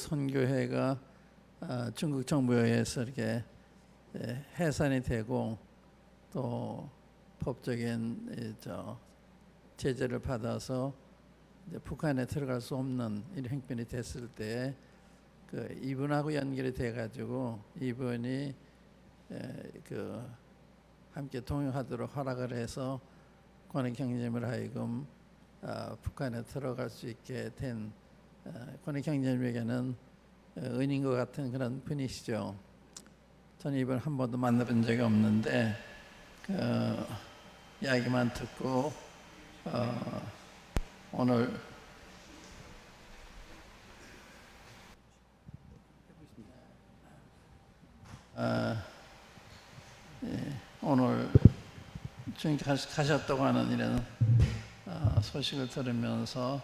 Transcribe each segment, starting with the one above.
선교회가 중국 정부에 의해서 이렇게 해산이 되고 또 법적인 제재를 받아서 이제 북한에 들어갈 수 없는 이런 형편이 됐을 때 이분하고 연결이 돼가지고 이분이 함께 동행하도록 허락을 해서 권익 형제님을 하여금 북한에 들어갈 수 있게 된 권익 형제님에게는 은인과 같은 그런 분이시죠. 저는 이분 한 번도 만나본 적이 없는데 이야기만 듣고 오늘 오늘 주님께 가셨다고 하는 이런 소식을 들으면서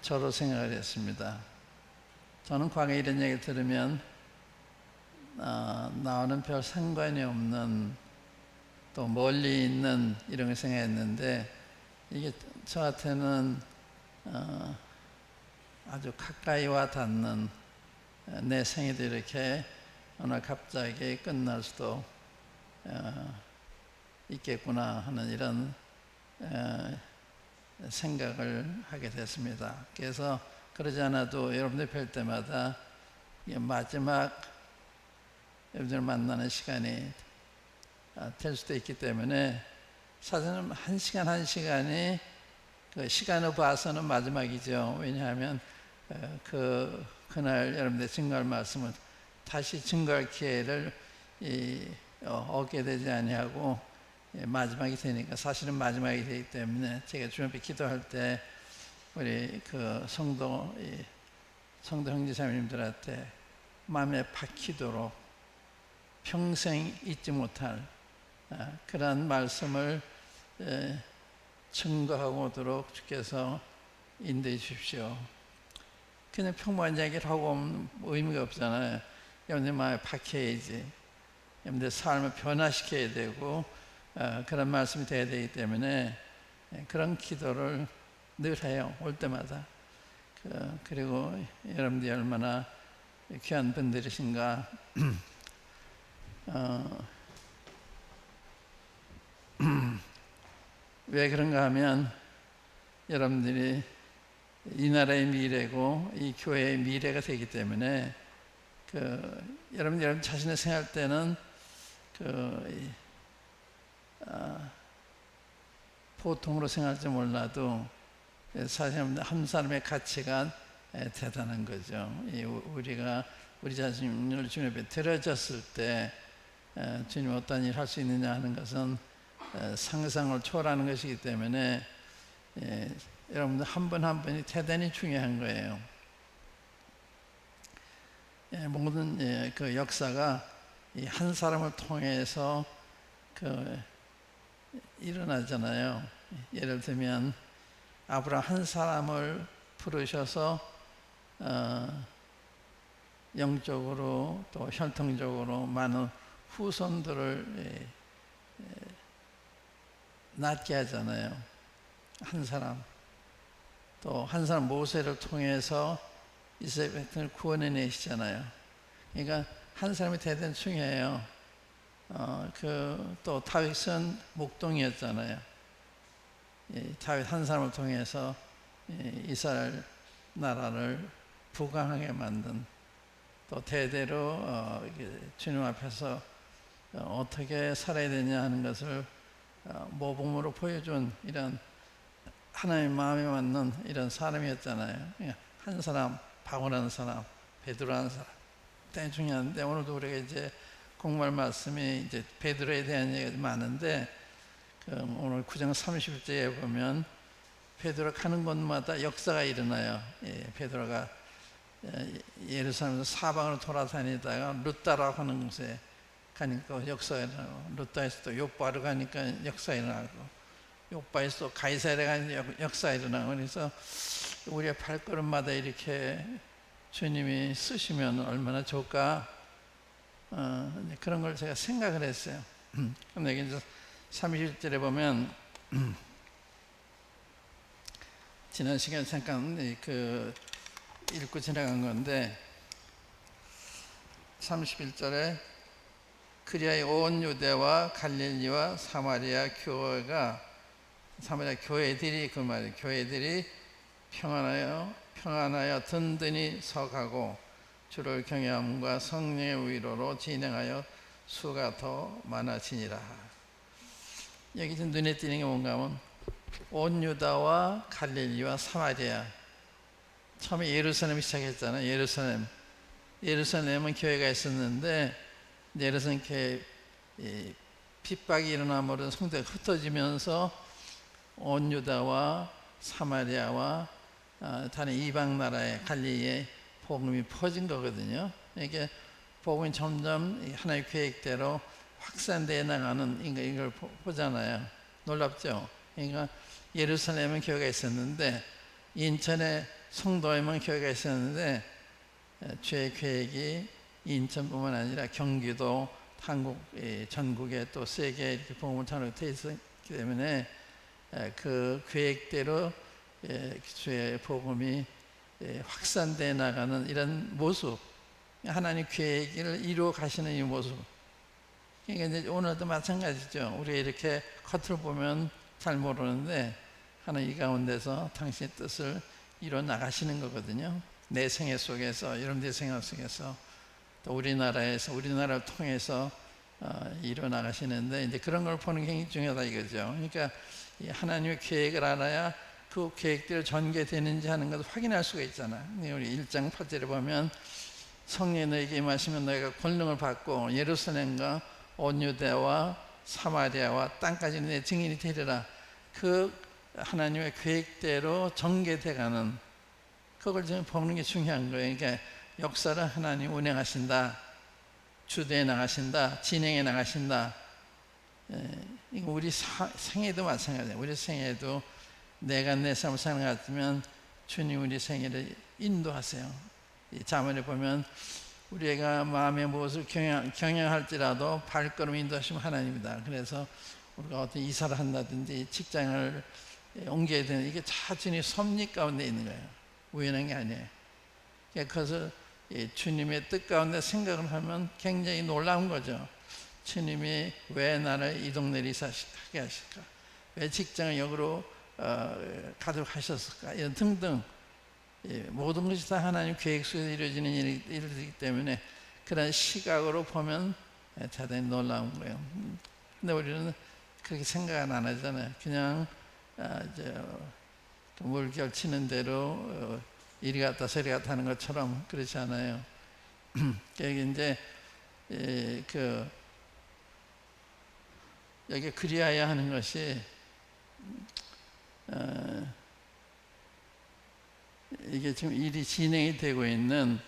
저로 생각을 했습니다. 저는 과거에 이런 얘기를 들으면 나와는 별 상관이 없는 또 멀리 있는 이런 걸 생각했는데 이게 저한테는 아주 가까이 와 닿는 내 생애도 이렇게 오늘 갑자기 끝날 수도 있겠구나 하는 이런 생각을 하게 됐습니다. 그래서 그러지 않아도 여러분들 뵐 때마다 마지막 여러분들 만나는 시간이 될 수도 있기 때문에 사실은 한 시간이 그 시간을 봐서는 마지막이죠. 왜냐하면 그날 여러분들 증거할 말씀은 다시 증거할 기회를 얻게 되지 아니하고 마지막이 되니까 사실은 마지막이 되기 때문에 제가 주님 앞에 기도할 때 우리 성도 형제 자매님들한테 마음에 박히도록 평생 잊지 못할 그런 말씀을 증거하고 오도록 주께서 인도해 주십시오. 그냥 평범한 얘기를 하고 오면 의미가 없잖아요. 여러분들 마음에 박혀야지. 여러분들 삶을 변화시켜야 되고 그런 말씀이 돼야 되기 때문에 그런 기도를 늘 해요. 올 때마다. 그리고 여러분들이 얼마나 귀한 분들이신가. 왜 그런가 하면 여러분들이 이 나라의 미래고 이 교회의 미래가 되기 때문에 여러분 자신의 생활 때는 보통으로 생각할지 몰라도 사실 한 사람의 가치가 대단한 거죠. 우리가 우리 자신을 주님 앞에 드려졌을 때 주님 어떤 일을 할 수 있느냐 하는 것은 상상을 초월하는 것이기 때문에 여러분들 한 분 한 분이 대단히 중요한 거예요. 모든 그 역사가 이 한 사람을 통해서 일어나잖아요. 예를 들면 아브라함 한 사람을 부르셔서 영적으로 또 혈통적으로 많은 후손들을 낳게 하잖아요. 한 사람. 또 한 사람 모세를 통해서 이스라엘 백성을 구원해 내시잖아요. 그러니까 한 사람이 대단히 중요해요. 또 다윗은 목동이었잖아요. 다윗 한 사람을 통해서 이스라엘 나라를 부강하게 만든 또 대대로 주님 앞에서 어떻게 살아야 되냐 하는 것을 모범으로 보여준 이런 하나님의 마음에 맞는 이런 사람이었잖아요. 한 사람, 바울하는 사람, 베드로라는 사람 대단히 중요한데 오늘도 우리가 이제 공부할 말씀이 이제 베드로에 대한 얘기가 많은데 오늘 9장 30절에 보면 베드로가 가는 곳마다 역사가 일어나요. 베드로가 예루살렘에서 사방으로 돌아다니다가 룻다라고 하는 곳에 가니까 역사가 일어나고 룻다에서 또 요바로 가니까 역사가 일어나고 요바에서 또 가이사랴에 가니까 역사가 일어나고 그래서 우리의 발걸음마다 이렇게 주님이 쓰시면 얼마나 좋을까 그런 걸 제가 생각을 했어요. 근데 이제 31절에 보면 지난 시간에 잠깐 읽고 지나간 건데 31절에 그리하여 온 유대와 갈릴리와 사마리아 교회들이 그 말이에요. 교회들이 평안하여 든든히 서가고 주를 경외함과 성령의 위로로 진행하여 수가 더 많아지니라. 여기 좀 눈에 띄는 게 뭔가 하면 온 유다와 갈릴리와 사마리아. 처음에 예루살렘이 시작했잖아요. 예루살렘은 교회가 있었는데 예루살렘 교회 핍박이 일어남으로 성도가 흩어지면서 온 유다와 사마리아와 다른 이방 나라의 갈릴리에 복음이 퍼진 거거든요. 이게 복음이 점점 하나님의 계획대로 확산되어 나가는 이걸 보잖아요. 놀랍죠? 그러니까 예루살렘은 교회가 있었는데 인천에 성도에만 교회가 있었는데 주의 계획이 인천뿐만 아니라 경기도, 한국 전국에 또 세계에 이렇게 복음을 전하게 있었기 때문에 그 계획대로 주의 복음이 확산되어 나가는 이런 모습, 하나님 계획을 이루어 가시는 이 모습. 그러니까 이제 오늘도 마찬가지죠. 우리가 이렇게 겉을 보면 잘 모르는데 하나님 이 가운데서 당신의 뜻을 이루어 나가시는 거거든요. 내 생애 속에서, 여러분들의 생활 속에서, 또 우리나라에서, 우리나라를 통해서 이루어 나가시는데 이제 그런 걸 보는 게 굉장히 중요하다 이거죠. 그러니까 하나님의 계획을 알아야 그 계획대로 전개되는지 하는 것을 확인할 수가 있잖아. 우리 1장 8절에 보면 성령이 너에게 임하시면 너희가 권능을 받고 예루살렘과 온 유대와 사마리아와 땅까지 내 증인이 되리라. 그 하나님의 계획대로 전개돼가는 그걸 좀 보는 게 중요한 거예요. 그러니까 역사를 하나님 운행하신다, 주도해 나가신다, 진행해 나가신다. 우리 생애도 마찬가지예요. 우리 생애도 내가 내 삶을 사는 것 같으면 주님 우리 생애를 인도하세요. 자문에 보면 우리가 마음의 무엇을 경영할지라도 발걸음 인도하시면 하나님이다. 그래서 우리가 어떤 이사를 한다든지 직장을 옮겨야 되는 이게 다 주님의 섭리 가운데 있는 거예요. 우연한 게 아니에요. 그것을 주님의 뜻 가운데 생각을 하면 굉장히 놀라운 거죠. 주님이 왜 나를 이 동네를 이사하게 하실까? 왜 직장을 여기로 가져가셨을까? 이런 등등 모든 것이 다 하나님 계획 속에서 이루어지는 일이기 때문에 그런 시각으로 보면 대단히 놀라운 거예요. 근데 우리는 그렇게 생각은 안 하잖아요. 그냥 물결 치는 대로 이리 갔다 저리 갔다 하는 것처럼 그렇지 않아요. 여기 이제 여기 그리하여 하는 것이 이게 지금 일이 진행이 되고 있는,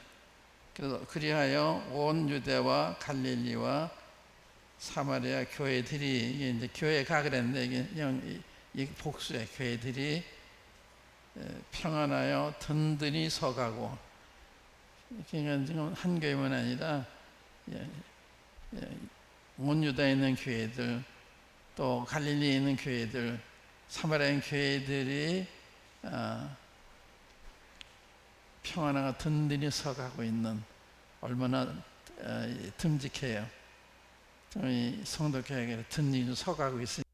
그래서 그리하여 온 유대와 갈릴리와 사마리아 교회들이, 이게 이제 교회가 그랬는데 이게 복수의 교회들이 평안하여 든든히 서가고, 그러니까 지금 한 교회만 아니라 온 유다에 있는 교회들, 또 갈릴리에 있는 교회들, 사마리아에 있는 교회들이 평안하고 든든히 서가고 있는, 얼마나 듬직해요. 저희 성도교회가 든든히 서가고 있으니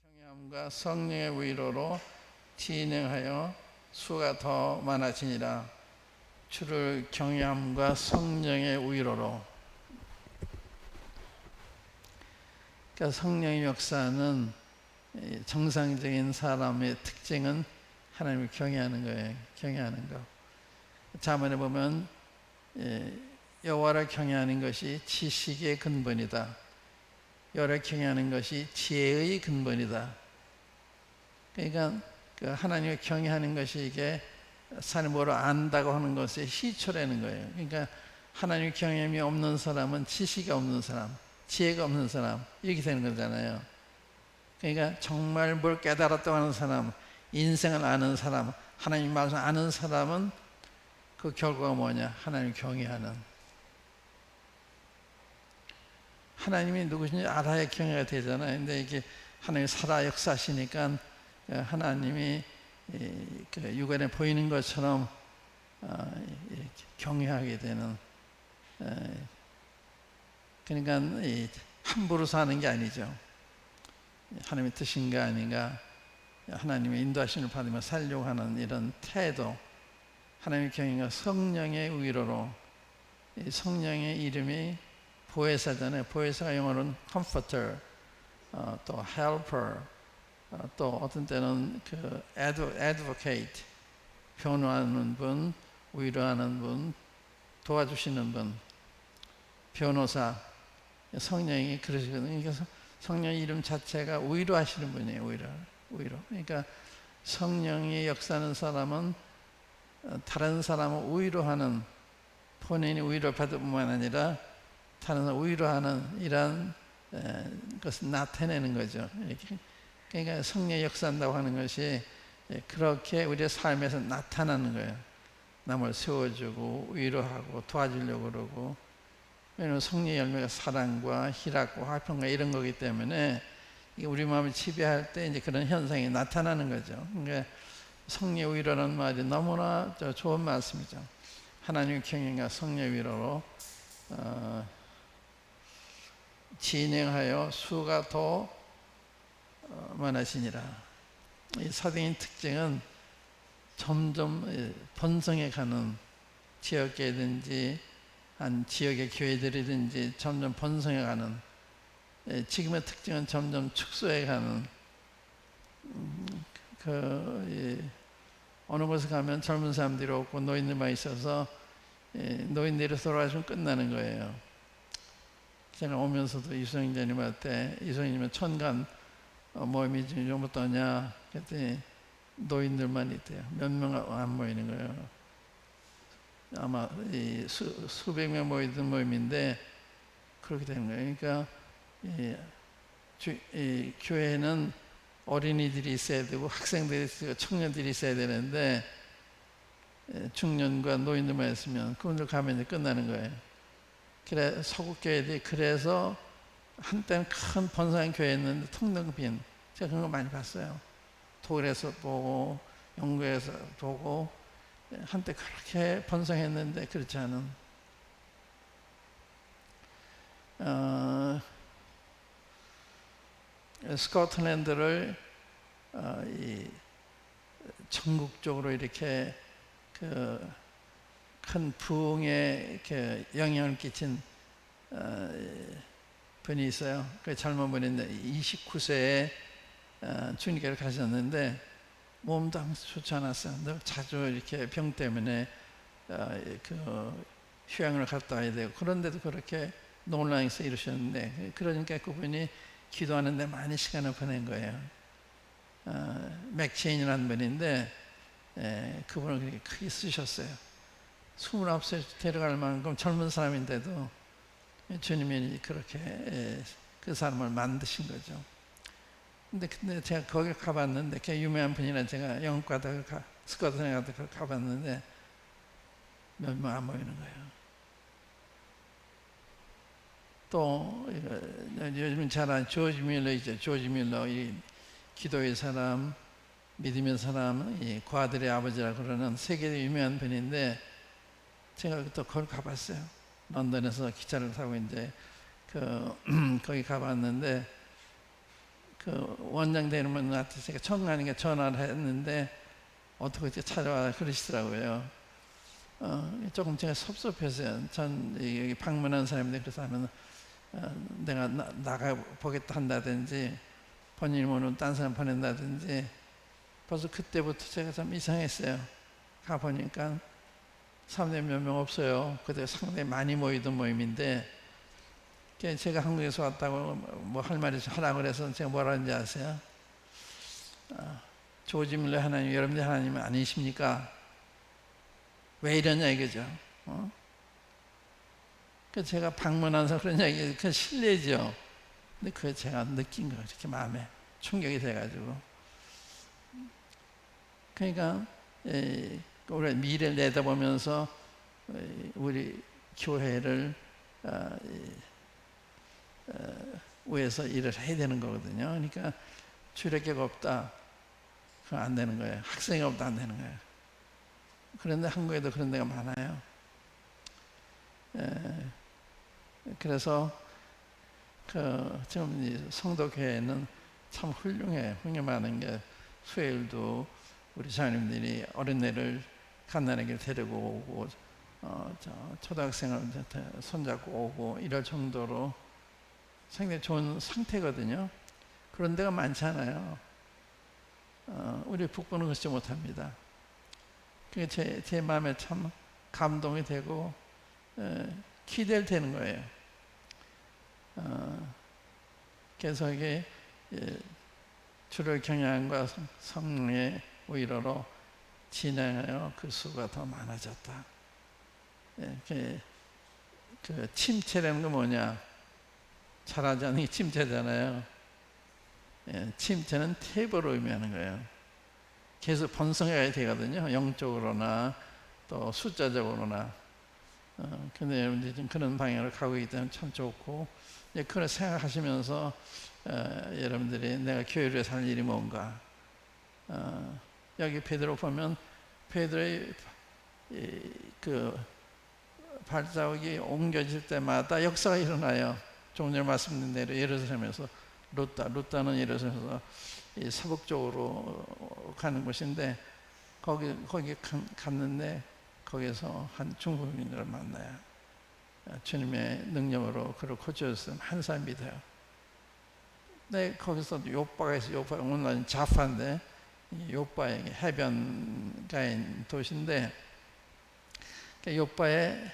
경외함과 성령의 위로로 진행하여 수가 더 많아지니라. 주를 경외함과 성령의 위로로. 그러니까 성령의 역사는, 정상적인 사람의 특징은 하나님을 경외하는 거예요. 경외하는 거. 자문에 보면 여호와를 경외하는 것이 지식의 근본이다. 여호와를 경외하는 것이 지혜의 근본이다. 그러니까 그 하나님을 경외하는 것이 이게 사람이 뭐를 안다고 하는 것의 시초라는 거예요. 그러니까 하나님을 경외함이 없는 사람은 지식이 없는 사람, 지혜가 없는 사람, 이렇게 되는 거잖아요. 그러니까 정말 뭘 깨달았다고 하는 사람, 인생을 아는 사람, 하나님 말씀 아는 사람은 그 결과가 뭐냐? 하나님을 경외하는. 하나님이 누구신지 알아야 경외가 되잖아요. 근데 이게 하나님이 살아 역사하시니까 하나님이 그 육안에 보이는 것처럼 경외하게 되는, 그러니까 함부로 사는 게 아니죠. 하나님의 뜻인가 아닌가, 하나님의 인도하심을 받으며 살려고 하는 이런 태도, 하나님의 경외가 성령의 위로로, 성령의 이름이 보혜사잖아요. 보혜사가 영어로는 comforter, 또 helper, 또 어떤 때는 그 advocate, 변호하는 분, 위로하는 분, 도와주시는 분, 변호사, 성령이 그러시거든요. 그래서 성령 이름 자체가 위로하시는 분이에요. 위로. 그러니까 성령이 역사하는 사람은 다른 사람을 위로하는, 본인이 위로받을 뿐만 아니라 다른 사람을 위로하는 이런 것을 나타내는 거죠. 이렇게. 그러니까 성령이 역사한다고 하는 것이 그렇게 우리의 삶에서 나타나는 거예요. 남을 세워주고 위로하고 도와주려고 그러고. 왜냐하면 성령의 열매가 사랑과 희락과 화평과 이런 거기 때문에 우리 마음을 지배할 때 이제 그런 현상이 나타나는 거죠. 그러니까 성령의 위로라는 말이 너무나 좋은 말씀이죠. 하나님의 경영과 성령의 위로로 진행하여 수가 더 많아지니라. 이 사도인 특징은 점점 번성해가는, 지역계든지 한 지역의 교회들이든지 점점 번성해가는, 지금의 특징은 점점 축소해가는, 어느 곳에 가면 젊은 사람들이 없고 노인들만 있어서 노인들이 돌아가시면 끝나는 거예요. 제가 오면서도 이소영자님한테, 이소영님은 천간 모임이 좀 어떠냐 그랬더니 노인들만 있대요. 몇 명 안 모이는 거예요. 아마 수백 명 모이던 모임인데 그렇게 되는 거예요. 그러니까 교회는 어린이들이 있어야 되고 학생들이 있어야 되고 청년들이 있어야 되는데 중년과 노인들만 있으면 그분들 가면 이제 끝나는 거예요. 그래 서구교회들이 그래서 한때는 큰 번성한 교회였는데 텅텅 빈, 제가 그런 거 많이 봤어요. 독일에서 보고 영국에서 보고 한때 그렇게 번성했는데 그렇지 않은, 스코틀랜드를 전국적으로 이렇게 큰 부흥에 영향을 끼친 분이 있어요. 그 젊은 분인데 29세에 주님께로 가셨는데 몸도 항상 좋지 않았어요. 늘 자주 이렇게 병 때문에 휴양을 갔다 와야 되고, 그런데도 그렇게 논란에서 이루셨는데, 그러니까 그분이 기도하는데 많이 시간을 보낸 거예요. 맥체인이라는 분인데 그분을 그렇게 크게 쓰셨어요. 29세 데려갈 만큼 젊은 사람인데도 주님이 그렇게 그 사람을 만드신 거죠. 근데 제가 거기 가봤는데, 꽤 유명한 분이라 제가 영국가다 스코틀랜드 가봤는데 몇 명 안 모이는 거예요. 또 요즘 잘 아는 조지 밀러 있죠. 조지 밀러, 이 기도의 사람, 믿음의 사람, 이 과들의 아버지라고 그러는 세계에 유명한 분인데, 제가 또 거기 가봤어요. 런던에서 기차를 타고 이제 거기 가봤는데, 원장 되는 분한테 제가 처음 가니까 전화를 했는데 어떻게 찾아와 그러시더라고요. 조금 제가 섭섭했어요. 전 여기 방문한 사람인데, 그래서 하면 내가 나가 보겠다 한다든지 본인 모르면 딴 사람 보낸다든지, 벌써 그때부터 제가 좀 이상했어요. 가보니까 사람들이 몇 명 없어요. 그때 상당히 많이 모이던 모임인데, 제가 한국에서 왔다고 뭐 할 말이 하라고 그래서 제가 뭐라 하는지 아세요? 조지 밀러 하나님, 여러분들 하나님 아니십니까? 왜 이러냐 이거죠. 그래서 제가 방문해서 그런 얘기, 그 실례죠. 근데 그게 제가 느낀 거예요. 이렇게 마음에 충격이 돼가지고. 그러니까 우리 미래를 내다보면서 우리 교회를 위해서 일을 해야 되는 거거든요. 그러니까 주력객 없다, 그건 안 되는 거예요. 학생이 없다, 안 되는 거예요. 그런데 한국에도 그런 데가 많아요. 그래서 지금 이 성도교회는 참 훌륭해요. 훌륭한 게 수요일도 우리 장로님들이 어린애를 갓난아기를 데리고 오고 초등학생을 손잡고 오고 이럴 정도로 상당히 좋은 상태거든요. 그런 데가 많잖아요. 우리 북부는 그렇지 못합니다. 그게 제 마음에 참 감동이 되고 기대를 되는 거예요. 그래서 이게 주를 경향과 성령의 위로로 진행하여 그 수가 더 많아졌다. 그 침체라는 건 뭐냐? 잘하지 않는 게 침체잖아요. 침체는 탭으로 의미하는 거예요. 계속 번성해야 되거든요. 영적으로나 또 숫자적으로나. 근데 여러분들이 지금 그런 방향으로 가고 있기 때문에 참 좋고, 그걸 생각하시면서 여러분들이 내가 교회를 위해서 할 일이 뭔가. 여기 베드로 보면 베드로의 그 발자국이 옮겨질 때마다 역사가 일어나요. 조금 전에 말씀드린 대로 예루살렘에서 루타는 예루살렘에서 서북쪽으로 가는 곳인데 거기 갔는데 거기서 한 중국인들을 만나요. 주님의 능력으로 그를 고쳐줬으면 한 사람 믿어요. 근데 거기서 요빠가 있어요. 요빠 오늘날 자파인데 요빠의 해변가인 도시인데 요빠에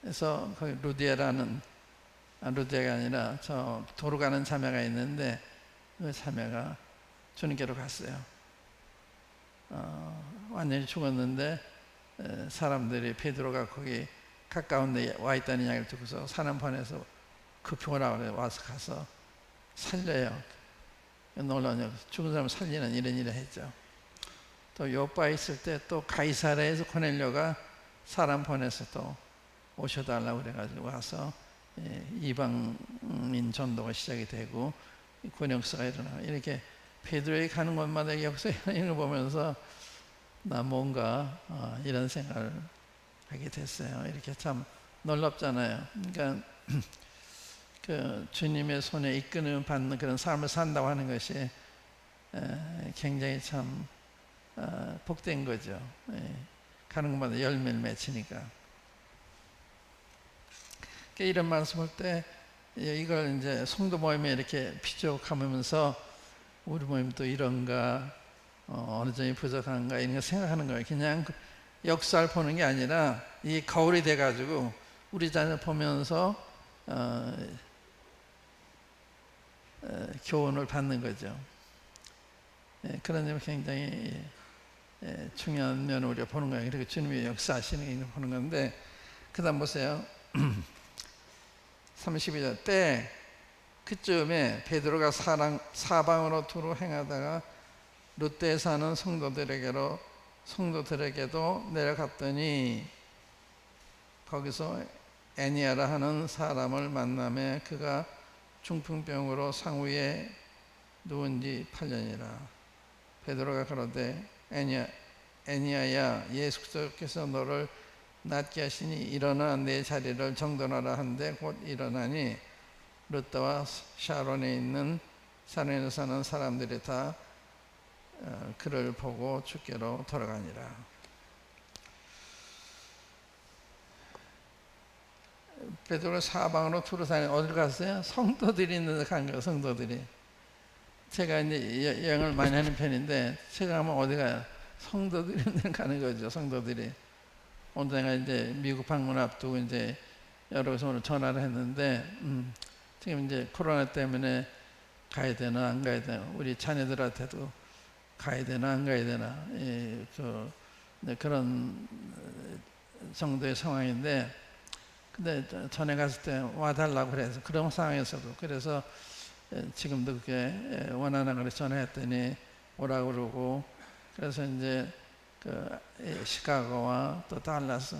에서 거기 루디아가 아니라 저 도로 가는 자매가 있는데 그 자매가 주님께로 갔어요. 완전히 죽었는데 사람들이 베드로가 거기 가까운 데 와 있다는 이야기를 듣고서 사람 보내서 급히 오라고 와서 가서 살려요. 놀라운 죽은 사람 살리는 이런 일을 했죠. 또 요빠에 있을 때 또 가이사랴에서 코넬료가 사람 보내서 또 오셔달라고 그래가지고 와서 이방인 전도가 시작이 되고 권역사가 일어나고 이렇게 베드로에 가는 곳마다 역사에 이런 걸 보면서 나 뭔가 이런 생각을 하게 됐어요. 이렇게 참 놀랍잖아요. 그러니까 그 주님의 손에 이끌림 받는 그런 삶을 산다고 하는 것이 굉장히 참 복된 거죠. 가는 곳마다 열매를 맺히니까. 이런 말씀할 때 이걸 이제 성도 모임에 이렇게 비춰가면서 우리 모임도 이런가 어느 점이 부족한가 이런 거 생각하는 거예요. 그냥 역사를 보는 게 아니라 이 거울이 돼가지고 우리 자신을 보면서 교훈을 받는 거죠. 그런 점이 굉장히 중요한 면을 우리가 보는 거예요. 그리고 주님이 역사하시는 걸 보는 건데 그 다음 보세요. 32절 때 그쯤에 베드로가 사방으로 두루 행하다가 룻대에 사는 성도들에게도 내려갔더니 거기서 애니아라 하는 사람을 만나매 그가 중풍병으로 상위에 누운 지 8년이라. 베드로가 그러되 애니아야 예수 그리스도께서 너를 낫게 하시니 일어나 내 자리를 정돈하라 한데 곧 일어나니 룻다와 샤론에 있는 사론에 사는 사람들이 다 그를 보고 주께로 돌아가니라. 베드로가 사방으로 두루 다니는 어디로 갔어요? 성도들이 있는 데 간 거예요. 성도들이. 제가 이제 여행을 많이 하는 편인데 제가 가면 어디 가요? 성도들이 있는 데 가는 거죠. 성도들이. 오늘 내가 이제 미국 방문 앞두고 이제 여러 곳에 오늘 전화를 했는데 지금 이제 코로나 때문에 가야 되나 안 가야 되나 우리 자녀들한테도 가야 되나 안 가야 되나 그런 정도의 상황인데 근데 전에 갔을 때 와달라고 그래서 그런 상황에서도 그래서 지금도 그게 원하는 걸 전화했더니 오라고 그러고 그래서 이제 그 시카고와 또 달라스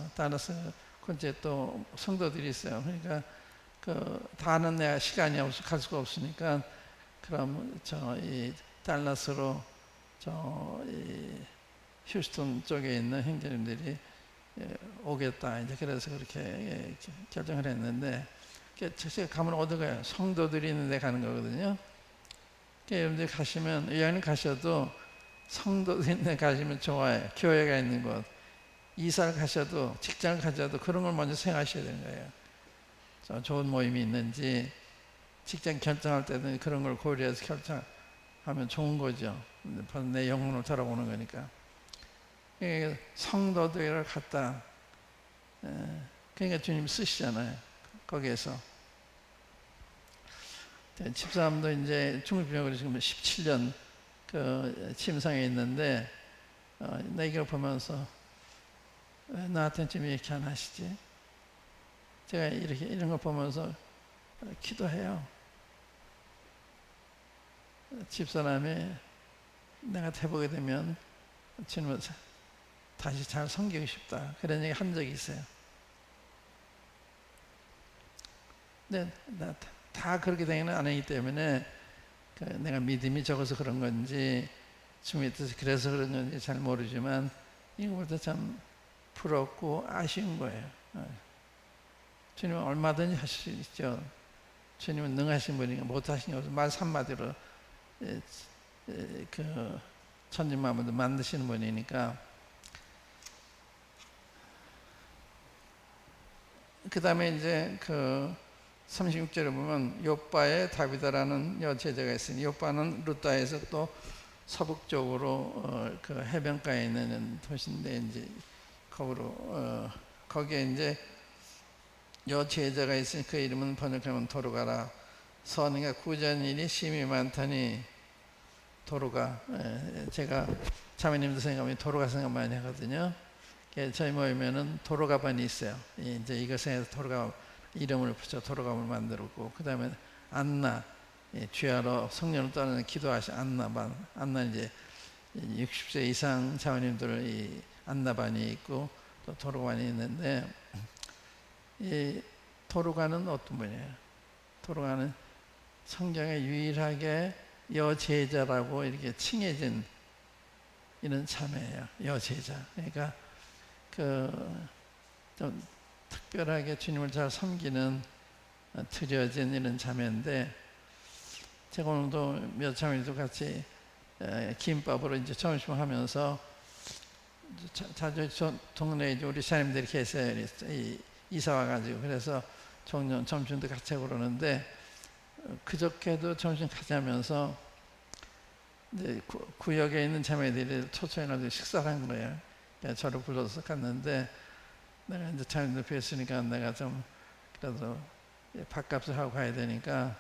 그런데 또 성도들이 있어요. 그러니까 다는 내가 시간이 없어 갈 수가 없으니까 그럼 이 달라스로 이 휴스턴 쪽에 있는 형제님들이 오겠다. 이제 그래서 그렇게 결정을 했는데, 제가 가면 어디 가요? 성도들이 있는 데 가는 거거든요. 여러분들 가시면, 여행을 가셔도 성도들이 있는 데 가시면 좋아요. 교회가 있는 곳. 이사를 가셔도, 직장을 가셔도 그런 걸 먼저 생각하셔야 되는 거예요. 좋은 모임이 있는지, 직장 결정할 때는 그런 걸 고려해서 결정하면 좋은 거죠. 내 영혼을 돌아보는 거니까. 성도들을 갖다, 그러니까 주님 쓰시잖아요. 거기에서. 집사람도 이제 중국병원으로 지금 17년 침상에 있는데, 나 이걸 보면서 왜 나한테 지금 이렇게 안 하시지? 제가 이런 걸 보면서 기도해요. 집사람이 내가 돼보게 되면 주님을 다시 잘 섬기고 싶다. 그런 얘기 한 적이 있어요. 근데 다 그렇게 되기는 안 하기 때문에 내가 믿음이 적어서 그런 건지 주님의 뜻이 그래서 그런 건지 잘 모르지만 이거보다 참 부럽고 아쉬운 거예요. 주님은 얼마든지 하실 수 있죠. 주님은 능하신 분이니까 못하신 게 없어요. 말 한마디로 천지만물도 만드시는 분이니까. 그 다음에 이제 36절에 보면 욥바의 다비다라는 여제자가 있으니, 욥바는 루다에서 또 서북쪽으로 해변가에 있는 도시인데, 이제 거기에 이제 여제자가 있으니 그 이름은 번역하면 도로가라. 선인과 구전일이 심히 많더니 도로가, 제가 자매님도 생각하면 도로가 생각 많이 하거든요. 저희 모임에는 도로가반이 있어요. 이제 이것에 도로가 이름을 붙여 도로가반을 만들었고, 그 다음에 안나, 주야로 성령을 따르는 기도하신 안나반. 안나 이제 60세 이상 자매님들 이 안나반이 있고 또 도로가반이 있는데, 이 도로가는 어떤 분이에요? 도로가는 성경에 유일하게 여제자라고 이렇게 칭해진 이런 자매예요. 여제자. 그러니까 좀 특별하게 주님을 잘 섬기는 드려진 이런 자매인데, 제가 오늘도 몇 자매도 같이 김밥으로 이제 점심을 하면서 자주 동네에 우리 사람들이 계세요. 이사 와가지고. 그래서 종종 점심도 같이 하고 그러는데, 그저께도 점심 같이 하면서 이제 구역에 있는 자매들이 초청해가지고 식사를 한 거예요. 저를 불러서 갔는데, 내가 이제 자매들 뵀으니까 내가 좀 그래도 밥값을 하고 가야 되니까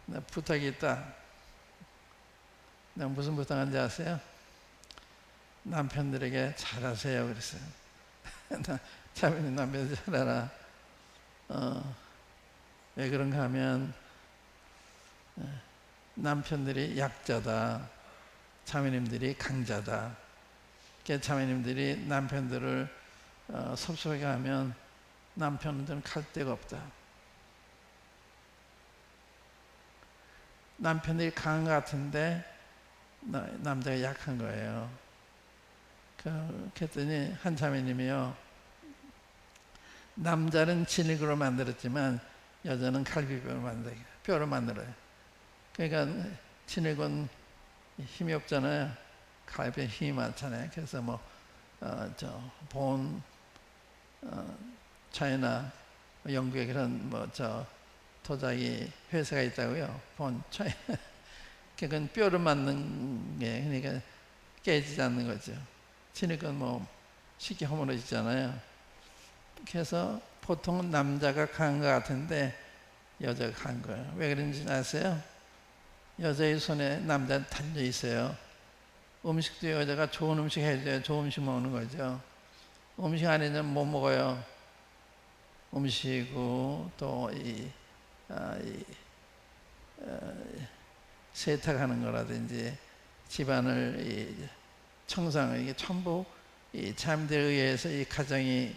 나 부탁이 있다. 내가 무슨 부탁인지 아세요? 남편들에게 잘하세요 그랬어요. 자매님 남편들 잘하라. 왜 그런가 하면 남편들이 약자다, 자매님들이 강자다. 자매님들이 남편들을 섭섭하게 하면 남편들은 갈 데가 없다. 남편들이 강한 것 같은데 남자가 약한 거예요. 그랬더니 한 자매님이요, 남자는 진흙으로 만들었지만 여자는 뼈로 만들어요. 그러니까 진흙은 힘이 없잖아요. 갈비에 힘이 많잖아요. 그래서 차이나 영국에 그런 도자기 회사가 있다고요. 차이나. 그건 뼈를 만든 게, 그러니까 깨지지 않는 거죠. 진흙은 쉽게 허물어지잖아요. 그래서 보통은 남자가 강한 것 같은데 여자가 강한 거예요. 왜 그런지 아세요? 여자의 손에 남자는 달려 있어요. 음식도 여자가 좋은 음식 해줘야 좋은 음식 먹는 거죠. 음식 안 해주면 못 먹어요. 음식이고 또 세탁하는 거라든지 집안을 청소하는, 이게 전부 이 자매들에 의해서 이 가정이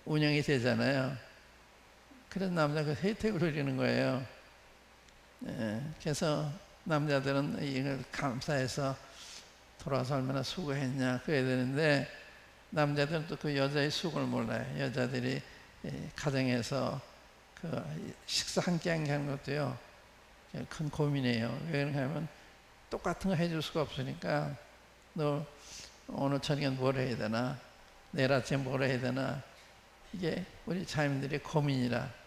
운영이 되잖아요. 그래서 남자가 혜택을 누리는 거예요. 그래서 남자들은 이걸 감사해서 돌아와서 얼마나 수고했냐 그래야 되는데, 남자들은 또 그 여자의 수고를 몰라요. 여자들이 가정에서 그 식사 함께 하는 것도요 큰 고민이에요. 왜 그런가 하면 똑같은 거 해줄 수가 없으니까, 너 오늘 저녁에 뭘 해야 되나, 내일 아침에 뭘 해야 되나, 이게 우리 자매들의 고민이라.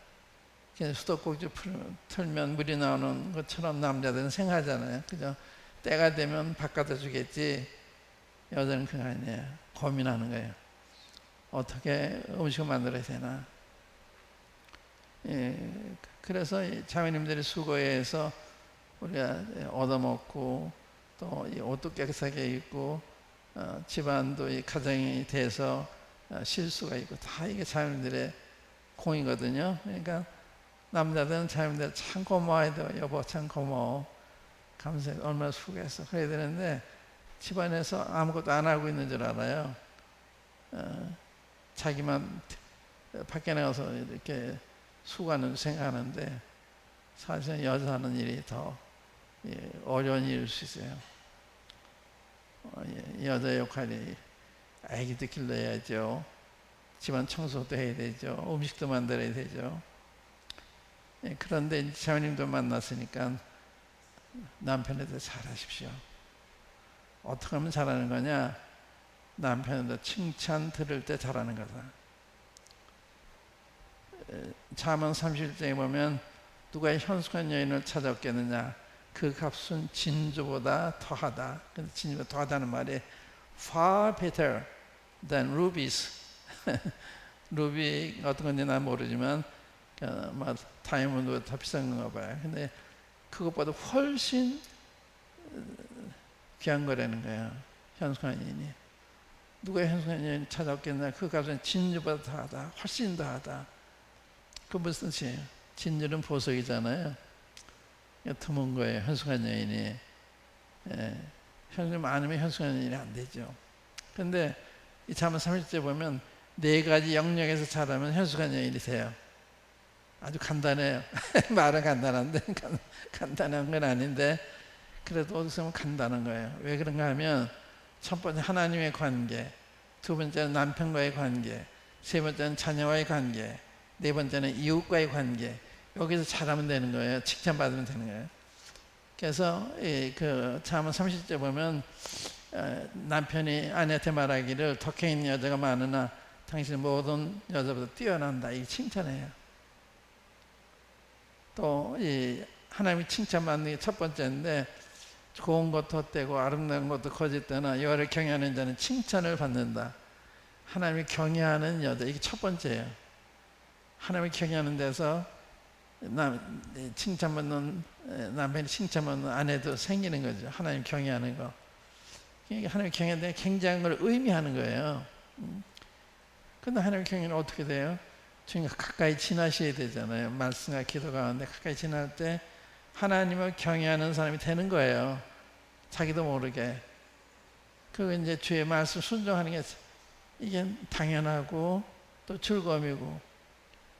수도꼭지 틀면 물이 나오는 것처럼 남자들은 생각하잖아요. 그죠? 때가 되면 바꿔다 주겠지. 여자는 그거 아니에요. 고민하는 거예요. 어떻게 음식을 만들어야 되나. 그래서 자매님들의 수고에 서 우리가 얻어먹고, 또 옷도 깨끗하게 입고, 집안도 이 가정이 돼서 실수가 있고, 다 이게 자매님들의 공이거든요. 그러니까 남자들은 자매님들 참 고마워야 돼요. 여보 참 고마워, 감사해, 얼마나 수고했어 그래야 되는데, 집안에서 아무것도 안 하고 있는 줄 알아요. 자기만 밖에 나가서 이렇게 수고하는 생각하는데, 사실은 여자하는 일이 더 어려운 일일 수 있어요. 여자 역할이 아기도 길러야죠, 집안 청소도 해야 되죠, 음식도 만들어야 되죠. 그런데 자매님도 만났으니까 남편에도 잘하십시오. 어떻게 하면 잘하는 거냐? 남편에도 칭찬 들을 때 잘하는 거다. 잠언 31장에 보면 누가 현숙한 여인을 찾았겠느냐, 그 값은 진주보다 더하다. 근데 진주보다 더하다는 말이 far better than rubies. 루비 어떤 건지 난 모르지만 다이아몬드보다 더 비싼 건가 봐요. 근데 그것보다 훨씬 귀한 거라는 거예요. 현숙한 여인이. 누가 현숙한 여인 찾았겠나, 그 값은 진주보다 더하다, 훨씬 더하다. 그 무슨 뜻이에요? 진주는 보석이잖아요. 드문 거예요, 현숙한 여인이. 현숙이 많으면 현숙한 여인이 안 되죠. 근데 이 잠언 30절 보면 4가지 영역에서 잘하면 현숙한 여인이 돼요. 아주 간단해요. 말은 간단한데 간단한 건 아닌데, 그래도 어디서 보면 간단한 거예요. 왜 그런가 하면, 첫 번째 하나님의 관계, 두 번째는 남편과의 관계, 세 번째는 자녀와의 관계, 네 번째는 이웃과의 관계. 여기서 잘하면 되는 거예요. 칭찬받으면 되는 거예요. 그래서 그 잠언 30절 보면 남편이 아내한테 말하기를 덕해 있는 여자가 많으나 당신은 모든 여자보다 뛰어난다, 이 칭찬해요. 또 이 하나님이 칭찬받는 게 첫 번째인데, 좋은 것도 헛되고 아름다운 것도 거짓되나 여호와를 경외하는 자는 칭찬을 받는다. 하나님이 경외하는 여자, 이게 첫 번째예요. 하나님이 경외하는 데서 칭찬받는 남편이 칭찬받는 아내도 생기는 거죠. 하나님 경외하는 거. 그러니까 하나님 경외하는 데 굉장한 걸 의미하는 거예요. 그런데 하나님 경외는 어떻게 돼요? 주님과 가까이 지나셔야 되잖아요. 말씀과 기도 가운데 가까이 지날 때 하나님을 경외하는 사람이 되는 거예요. 자기도 모르게. 그리고 이제 주의 말씀 순종하는 게 이게 당연하고 또 즐거움이고,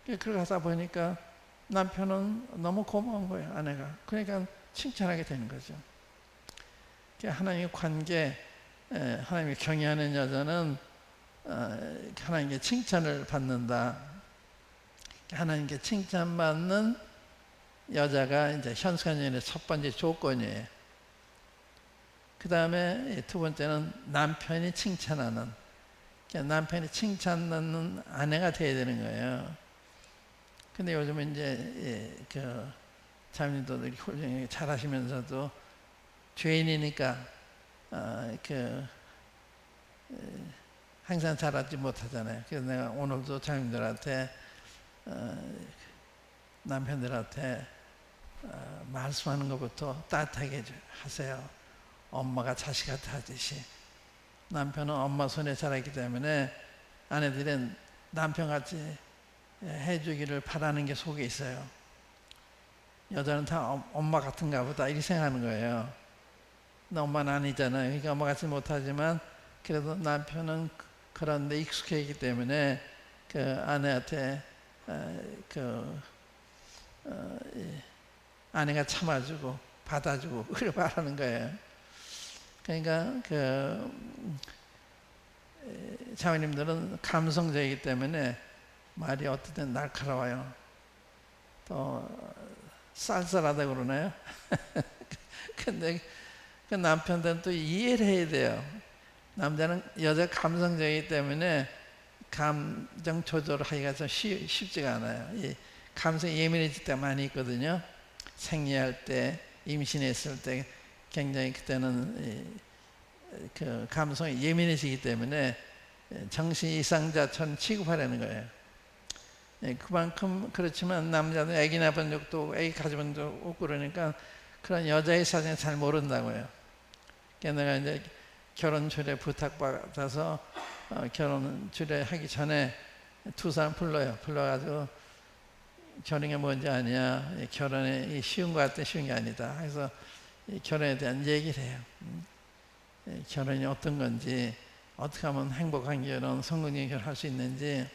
그러고 하다 보니까 남편은 너무 고마운 거예요, 아내가. 그러니까 칭찬하게 되는 거죠. 하나님의 관계, 하나님을 경외하는 여자는 하나님께 칭찬을 받는다. 하나님께 칭찬받는 여자가 이제 현숙한 여인의 첫 번째 조건이에요. 그 다음에 두 번째는 남편이 칭찬하는, 남편이 칭찬받는 아내가 되어야 되는 거예요. 근데 요즘은 이제 그 자매님도 훌륭하게 잘하시면서도 죄인이니까 항상 잘하지 못하잖아요. 그래서 내가 오늘도 자매님들한테 남편들한테 말씀하는 것부터 따뜻하게 하세요. 엄마가 자식한테 하듯이. 남편은 엄마 손에 자랐기 때문에 아내들은 남편같이 해주기를 바라는 게 속에 있어요. 여자는 다 엄마 같은가 보다 이렇게 생각하는 거예요. 근데 엄마는 아니잖아요. 그러니까 엄마 같이 못하지만 그래도 남편은 그런 데 익숙해 있기 때문에 그 아내한테 아내가 참아주고 받아주고 그렇게 말하는 거예요. 그러니까 자매님들은 감성적이기 때문에 말이 어떨 땐 날카로워요. 또 쌀쌀하다고 그러나요? 근데 그 남편들은 또 이해를 해야 돼요. 남자는 여자 감성적이기 때문에 감정 조절을 하기가 좀 쉽지가 않아요. 이 감성이 예민해질 때 많이 있거든요. 생리할 때, 임신했을 때 굉장히 그때는 그 감성이 예민해지기 때문에 정신 이상자처럼 취급하려는 거예요. 그만큼 그렇지만 남자는 애기 낳은 적도 애기 가져본 적 없고 그러니까 그런 여자의 사정을 잘 모른다고요. 그러니까 내가 이제 결혼 주례 부탁받아서 결혼 주례 하기 전에 두 사람 불러가지고 결혼이 뭔지 아냐, 결혼이 쉬운 것 같아 쉬운 게 아니다. 그래서 결혼에 대한 얘기를 해요. 결혼이 어떤 건지, 어떻게 하면 행복한 결혼, 성공적인 결혼 할 수 있는지.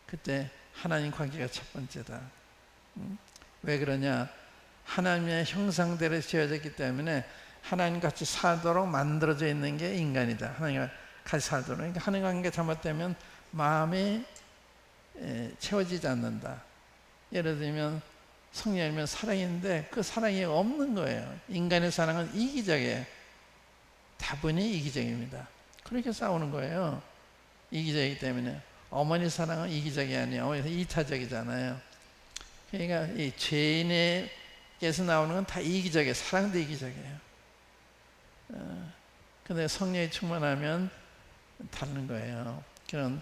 그때 하나님 관계가 첫 번째다. 왜 그러냐? 하나님의 형상대로 지어졌기 때문에 하나님 같이 살도록 만들어져 있는 게 인간이다. 하나님과 같이 살도록. 그러니까 하나님 관계가 잘못되면 마음이 채워지지 않는다. 예를 들면 성령이면 사랑인데 그 사랑이 없는 거예요. 인간의 사랑은 이기적이에요. 다분히 이기적입니다. 그렇게 싸우는 거예요. 이기적이기 때문에. 어머니 사랑은 이기적이 아니에요. 어머니는 이타적이잖아요. 그러니까 이 죄인에게서 나오는 건 다 이기적이에요. 사랑도 이기적이에요. 근데 성령이 충만하면 다른 거예요. 그런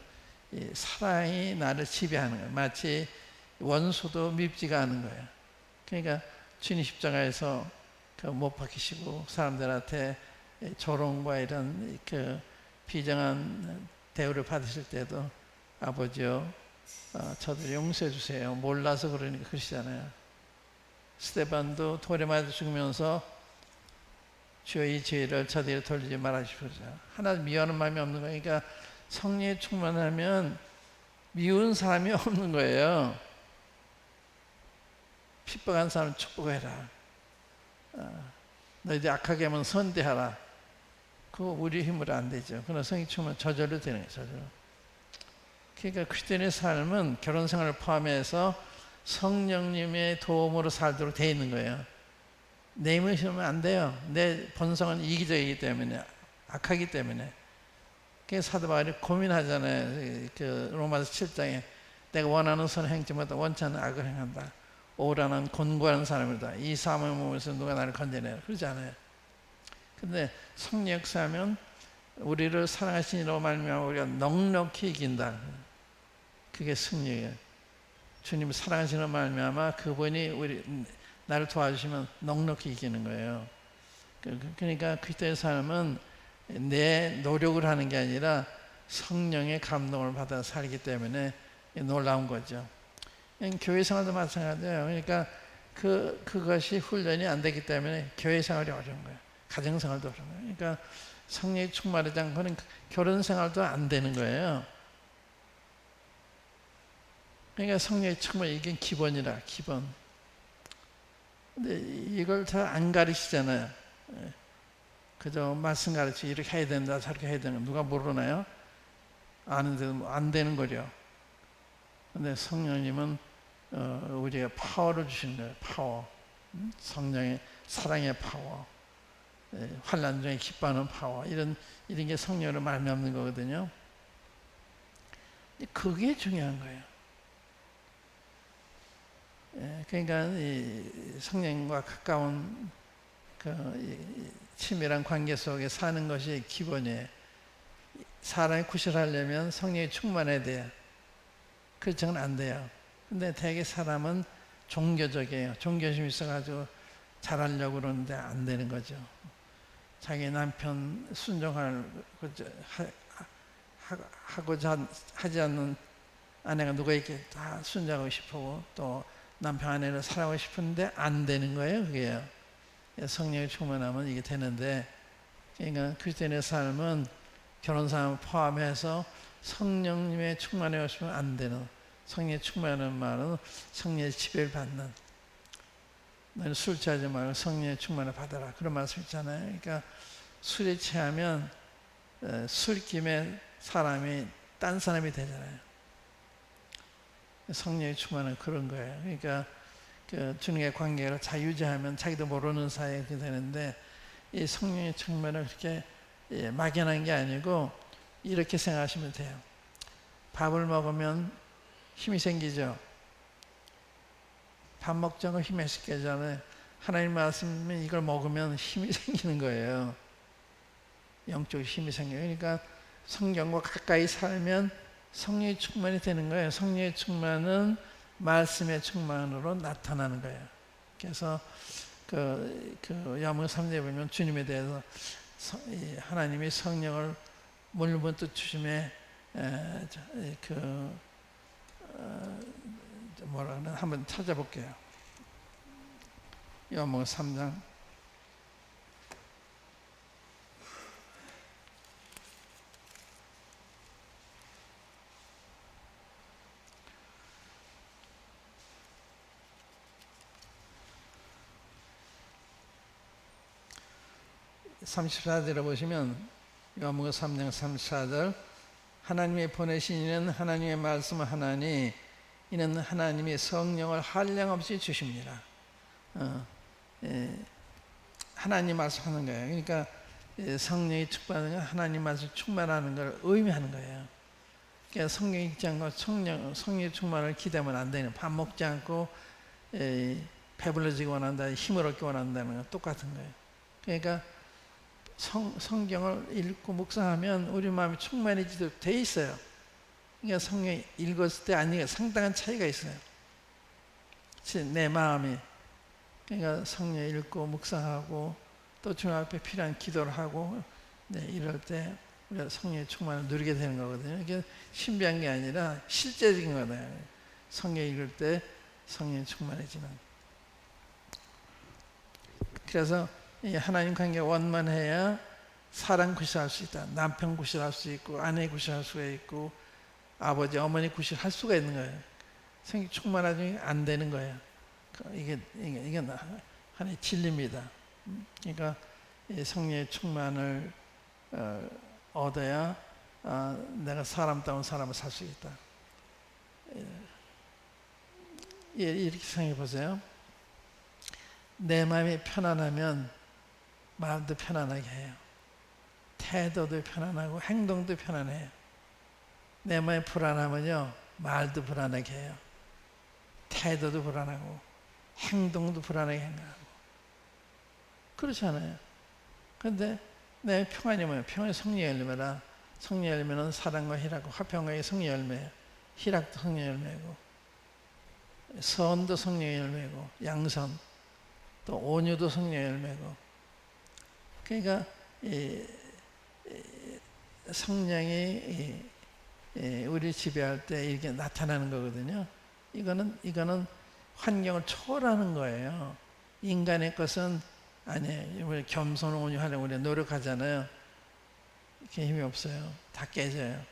사랑이 나를 지배하는 거예요. 마치 원수도 밉지가 않은 거예요. 그러니까 주님 십자가에서 못 박히시고 사람들한테 조롱과 이런 그 비정한 대우를 받으실 때도 아버지요, 저들 용서해 주세요. 몰라서 그러니까 그러시잖아요. 스데반도 돌에 맞아 죽으면서 주여 이 죄를 저들에게 돌리지 말아주십시오. 하나 미워하는 마음이 없는 거예요. 그러니까 성령이 충만하면 미운 사람이 없는 거예요. 핍박한 사람 축복해라. 너희들 악하게 하면 선대하라. 그거 우리 힘으로 안 되죠. 그러나 성령 충만 저절로 되는 거예요. 저절로. 그러니까 그리스도인의 삶은 결혼 생활을 포함해서 성령님의 도움으로 살도록 되어 있는 거예요. 내 힘을 실으면 안 돼요. 내 본성은 이기적이기 때문에, 악하기 때문에. 그래서 사도 바울이 고민하잖아요. 그 로마서 7장에 내가 원하는 선을 행치 못하고 원치 않는 악을 행한다. 오라는 곤고한 사람이다. 이 사람의 몸에서 누가 나를 건져내라. 그러지 않아요. 근데 성령 역사하면 우리를 사랑하신 이로 말미암아 우리가 넉넉히 이긴다. 그게 승리예요. 주님을 사랑하시는 말미암아 그분이 나를 도와주시면 넉넉히 이기는 거예요. 그러니까 그리스도의 삶은 내 노력을 하는 게 아니라 성령의 감동을 받아 살기 때문에 놀라운 거죠. 교회 생활도 마찬가지예요. 그러니까 그것이 훈련이 안 되기 때문에 교회 생활이 어려운 거예요. 가정 생활도 어려운 거예요. 그러니까 성령이 충만하지 않고는 결혼 생활도 안 되는 거예요. 그러니까 성령의 충만 이게 기본이라 기본. 근데 이걸 잘 안 가르치잖아요. 그저 말씀 가르치 이렇게 해야 된다 저렇게 해야 된다 누가 모르나요? 아는데도 안 되는 거죠. 근데 성령님은 우리가 파워를 주신 거예요. 파워. 성령의 사랑의 파워. 환난 중에 기뻐하는 파워. 이런 게 성령으로 말미암는 거거든요. 그게 중요한 거예요. 그러니까 이 성령과 가까운 친밀한 관계 속에 사는 것이 기본이에요. 사람이 구실하려면 성령이 충만해야 돼요. 그렇지는 안 돼요. 근데 대개 사람은 종교적이에요. 종교심이 있어가지고 잘하려고 그러는데 안 되는 거죠. 자기 남편 하고자 하지 않는 아내가 누가 있게 다 순종하고 싶고 또 남편 아내를 사랑하고 싶은데 안 되는 거예요. 그게요. 성령이 충만하면 이게 되는데, 그러니까 그리스도인의 삶은 결혼 사람 포함해서 성령님의 충만에 없으면 안 되는, 성령의 충만하는 말은 성령의 지배를 받는, 너는 술 취하지 말고 성령의 충만을 받아라, 그런 말씀 있잖아요. 그러니까 술에 취하면 술김에 사람이 딴 사람이 되잖아요. 성령의 충만은 그런 거예요. 그러니까 그 주님의 관계를 잘 유지하면 자기도 모르는 사이에 그렇게 되는데, 이 성령의 충만은 그렇게 막연한 게 아니고 이렇게 생각하시면 돼요. 밥을 먹으면 힘이 생기죠. 밥 먹자고 힘이 생기잖아요. 하나님 말씀이 이걸 먹으면 힘이 생기는 거예요. 영적 힘이 생겨요. 그러니까 성경과 가까이 살면 성령의 충만이 되는 거예요. 성령의 충만은 말씀의 충만으로 나타나는 거예요. 그래서 그 야고보 3장에 보면 주님에 대해서 하나님이 성령을 물부터 주심에 뭐라 그러나 한번 찾아볼게요. 야고보 3장 34절에 보시면, 야고보 3장 34절, 하나님이 보내신 이는 하나님의 말씀을 하나니 이는 하나님이 성령을 한량없이 주십니다. 하나님 말씀하는 거예요. 그러니까 성령이 충만하는 건 하나님 말씀 충만하는 걸 의미하는 거예요. 그러니까 성령 읽지 않고 성령의 충만을 기대하면 안 되는, 밥 먹지 않고 배불러지기 원한다, 힘을 얻기 원한다는 건 똑같은 거예요. 그러니까 성경을 읽고 묵상하면 우리 마음이 충만해지도록 돼 있어요. 그러니까 성경 읽었을 때 아니가 상당한 차이가 있어요. 내 마음이. 그러니까 성경 읽고 묵상하고 또 주님 앞에 필요한 기도를 하고, 이럴 때 우리가 성령의 충만을 누리게 되는 거거든요. 이게 신비한 게 아니라 실제적인 거다. 성경 읽을 때 성령이 충만해지는. 그래서 하나님 관계가 원만해야 사랑 구실할 수 있다. 남편 구실할 수 있고, 아내 구실할 수가 있고, 아버지, 어머니 구실할 수가 있는 거예요. 성령이 충만하지 안 되는 거예요. 이게 하나의 진리입니다. 그러니까 성령의 충만을 얻어야 내가 사람다운 삶을 살 수 있다. 이렇게 생각해 보세요. 내 마음이 편안하면 마음도 편안하게 해요. 태도도 편안하고 행동도 편안해요. 내 마음이 불안하면요, 말도 불안하게 해요. 태도도 불안하고 행동도 불안하게 행하고 그렇잖아요. 그런데 내 평안이 뭐예요? 평안이 성령의 열매라. 성령의 열매는 사랑과 희락과 화평과 성령의 열매예요. 희락도 성령의 열매고, 선도 성령의 열매고, 양선 또 온유도 성령의 열매고. 그러니까 성령이 우리 지배할 때 이렇게 나타나는 거거든요. 이거는 환경을 초월하는 거예요. 인간의 것은 아니에요. 우리 겸손 온유하려고 우리 노력하잖아요. 이렇게 힘이 없어요. 다 깨져요.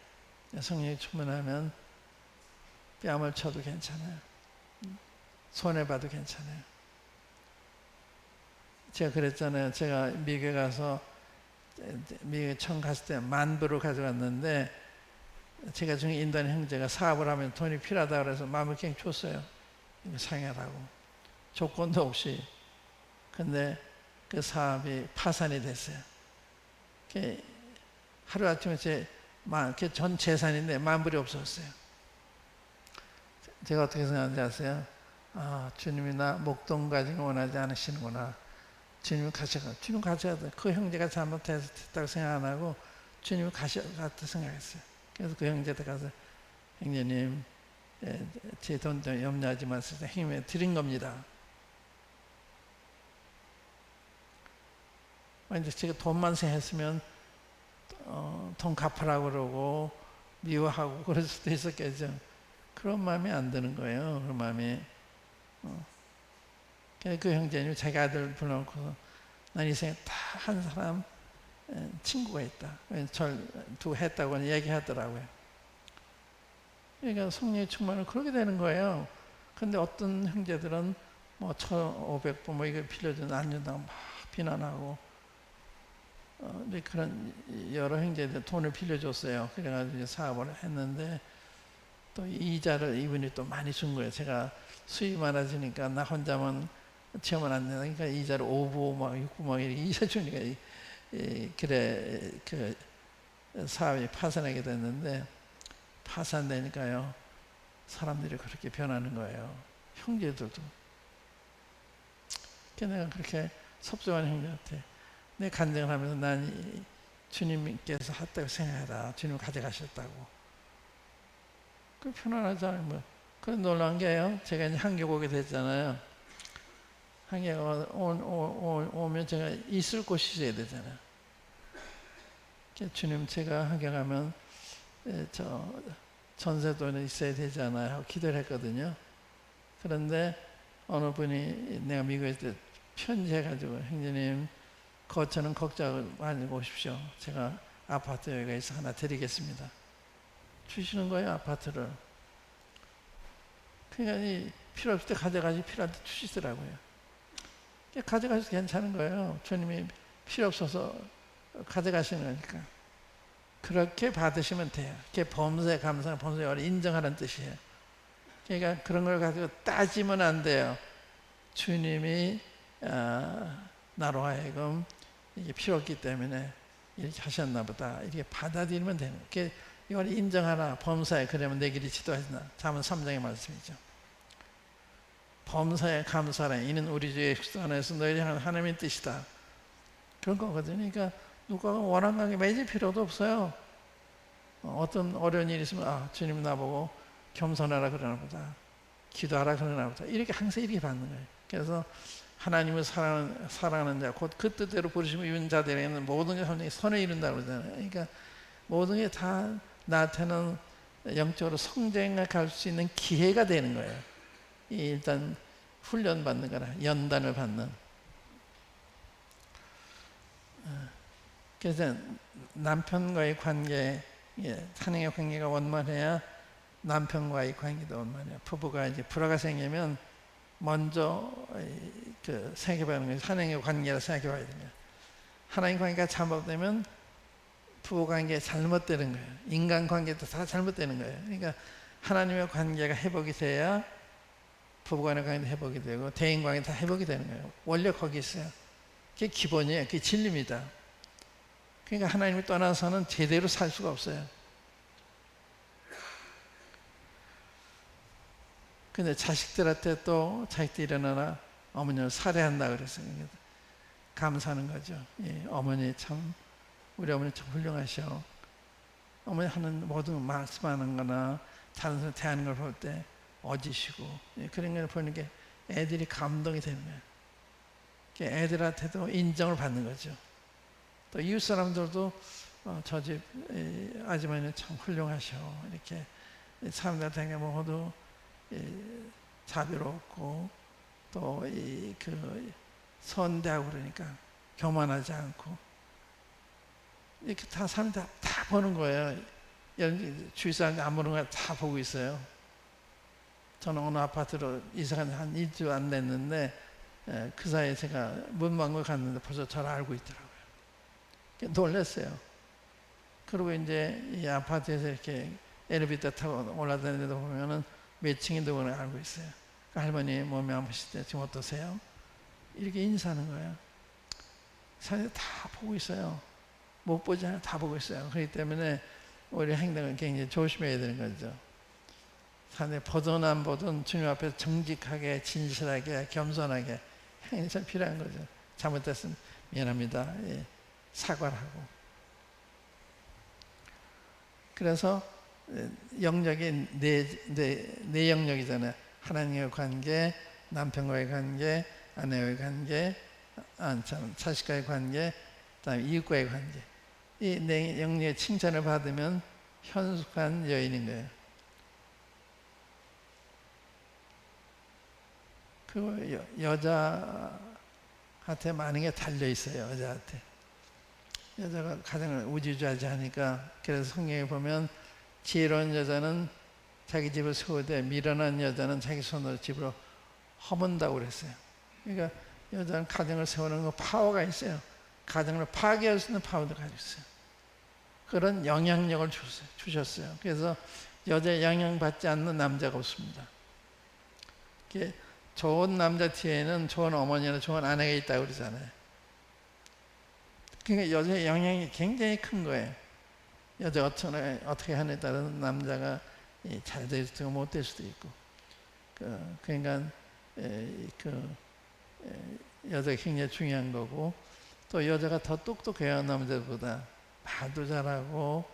성령이 충만하면 뺨을 쳐도 괜찮아요. 손해봐도 괜찮아요. 제가 그랬잖아요. 제가 미국에 가서, 미국에 처음 갔을 때 만불을 가져갔는데, 제가 중에 인도한 형제가 사업을 하면 돈이 필요하다 그래서 마음을 그냥 줬어요. 상해라고. 조건도 없이. 근데 그 사업이 파산이 됐어요. 하루아침에 전 재산인데 만불이 없었어요. 제가 어떻게 생각하는지 아세요? 주님이 나 목돈 가지고 원하지 않으시는구나. 주님이 가셔가. 주님 가셔야 돼. 그 형제가 잘못했다고 생각 안 하고 주님이 가셔갔다 생각했어요. 그래서 그 형제한테 가서, 형제님, 제 돈도 염려하지 마세요. 형님에 드린 겁니다. 이제 제가 돈만 생각했으면 돈 갚으라고 그러고 미워하고 그럴 수도 있었겠죠. 그런 마음이 안 드는 거예요. 그런 마음이. 그 형제님이 자기 아들 불러놓고, 난 이 생에 다 한 사람 친구가 있다. 절 두고 했다고 얘기하더라고요. 그러니까 성령의 충만은 그렇게 되는 거예요. 근데 어떤 형제들은 뭐 1,500부 뭐 이거 빌려준 안 준다고 막 비난하고, 그런 여러 형제들 돈을 빌려줬어요. 그래가지고 사업을 했는데 또 이자를 이분이 또 많이 준 거예요. 제가 수입이 많아지니까 나 혼자만 체험을 안 되니까 그러니까 이자를 5부 막 6부 막 이렇게 이자 주니까 그래 그 사업이 파산하게 됐는데, 파산되니까요 사람들이 그렇게 변하는 거예요. 형제들도. 내가 그렇게 섭섭한 형제한테 내 간증을 하면서 난 주님께서 했다고 생각하다. 주님 가져가셨다고. 그 편안하잖아요. 뭐. 그런 놀라운 게요. 제가 이제 한국 오게 됐잖아요. 한국 오면 제가 있을 곳이 있어야 되잖아요. 주님, 제가 한국 가면 저 전세돈에 있어야 되잖아요 하고 기도를 했거든요. 그런데 어느 분이 내가 미국에 있을 때 편지해가지고, 형제님 거처는 걱정 말고 오십시오. 제가 아파트 여기가 있어 하나 드리겠습니다. 주시는 거예요, 아파트를. 그러니까 필요 없을 때 가져가지, 필요할 때 주시더라고요. 가져가셔도 괜찮은 거예요. 주님이 필요 없어서 가져가시는 거니까. 그렇게 받으시면 돼요. 그게 범사에 감사하는, 범사에 인정하는 뜻이에요. 그러니까 그런 걸 가지고 따지면 안 돼요. 주님이 나로 하여금 이게 필요 없기 때문에 이렇게 하셨나 보다, 이렇게 받아들이면 되는 거예요. 이걸 인정하라. 범사에 그러면 내 길이 지도하시나. 잠언 3장의 말씀이죠. 범사에 감사하라. 이는 우리 주 예수 안에서 너희를 향한 하나님의 뜻이다. 그런 거거든요. 그러니까 누가 원한 관계 맺을 필요도 없어요. 어떤 어려운 일이 있으면 주님 나보고 겸손하라 그러나 보다, 기도하라 그러나 보다, 이렇게 항상 이렇게 받는 거예요. 그래서 하나님을 사랑하는 자, 곧 그 뜻대로 부르심을 입은 자들에게는 모든 게 선을 이룬다고 그러잖아요. 그러니까 모든 게 다 나한테는 영적으로 성장해 갈 수 있는 기회가 되는 거예요. 일단 훈련 받는 거라, 연단을 받는. 그래서 남편과의 관계, 사랑의 관계가 원만해야 남편과의 관계도 원만해요. 부부가 이제 불화가 생기면 먼저 생각해봐야 하는 거예요. 하나님의 관계라 생각해봐야 됩니다. 하나님 관계가 잘못되면 부부관계 잘못되는 거예요. 인간관계도 다 잘못되는 거예요. 그러니까 하나님의 관계가 회복이 돼야 부부간의 관계도 회복이 되고 대인관계도 다 회복이 되는 거예요. 원래 거기 있어요. 그게 기본이에요. 그게 진리입니다. 그러니까 하나님을 떠나서는 제대로 살 수가 없어요. 근데 자식들한테 또 자식들이 일어나나 어머니를 살해한다 그랬어요. 감사하는 거죠. 어머니 참, 우리 어머니 참 훌륭하셔. 어머니 하는 모든 말씀하는 거나 다른 사람 대하는 걸 볼 때 어지시고, 그런 걸 보는 게 애들이 감동이 되는 거예요. 애들한테도 인정을 받는 거죠. 또 이웃 사람들도 저 집 아주머니는 참 훌륭하셔. 이렇게 사람들한테 모두 자비롭고 또 선대하고 그러니까 교만하지 않고, 이렇게 다 사람들 다 보는 거예요. 주위 사람들 안 보는 거 다 보고 있어요. 저는 어느 아파트로 이사간 한 일주일 안 됐는데 그 사이에 제가 문방구 갔는데 벌써 저를 알고 있더라고요. 놀랐어요. 그리고 이제 이 아파트에서 이렇게 엘리베이터 타고 올라다니는 데 보면은 몇 층인 누구나 알고 있어요. 그 할머니 몸이 아프실 때 지금 어떠세요? 이렇게 인사하는 거예요. 사람들이 다 보고 있어요. 못 보지 않아요. 다 보고 있어요. 그렇기 때문에 우리 행동을 굉장히 조심해야 되는 거죠. 사람들이 보든 안 보든 주님 앞에서 정직하게, 진실하게, 겸손하게 행동이 참 필요한 거죠. 잘못됐으면 미안합니다. 사과를 하고. 그래서 영역이 네 영역이잖아요. 하나님과의 관계, 남편과의 관계, 아내와의 관계, 자식과의 관계, 그다음에 이웃과의 관계. 이 네 영역의 칭찬을 받으면 현숙한 여인인 거예요. 그 여자한테 많은 게 달려 있어요. 여자한테. 여자가 가정을 우지좌지 하니까, 그래서 성경에 보면 지혜로운 여자는 자기 집을 세우되 미련한 여자는 자기 손으로 집으로 허문다고 그랬어요. 그러니까 여자는 가정을 세우는 거 파워가 있어요. 가정을 파괴할 수 있는 파워도 가지고 있어요. 그런 영향력을 주셨어요. 그래서 여자의 영향받지 않는 남자가 없습니다. 좋은 남자 뒤에는 좋은 어머니나 좋은 아내가 있다고 그러잖아요. 그러니까 여자의 영향이 굉장히 큰 거예요. 여자가 어떻게 하느냐에 따라서 남자가 잘 될 수도 있고 못 될 수도 있고. 그러니까 여자가 굉장히 중요한 거고, 또 여자가 더 똑똑해요. 남자보다 말도 잘하고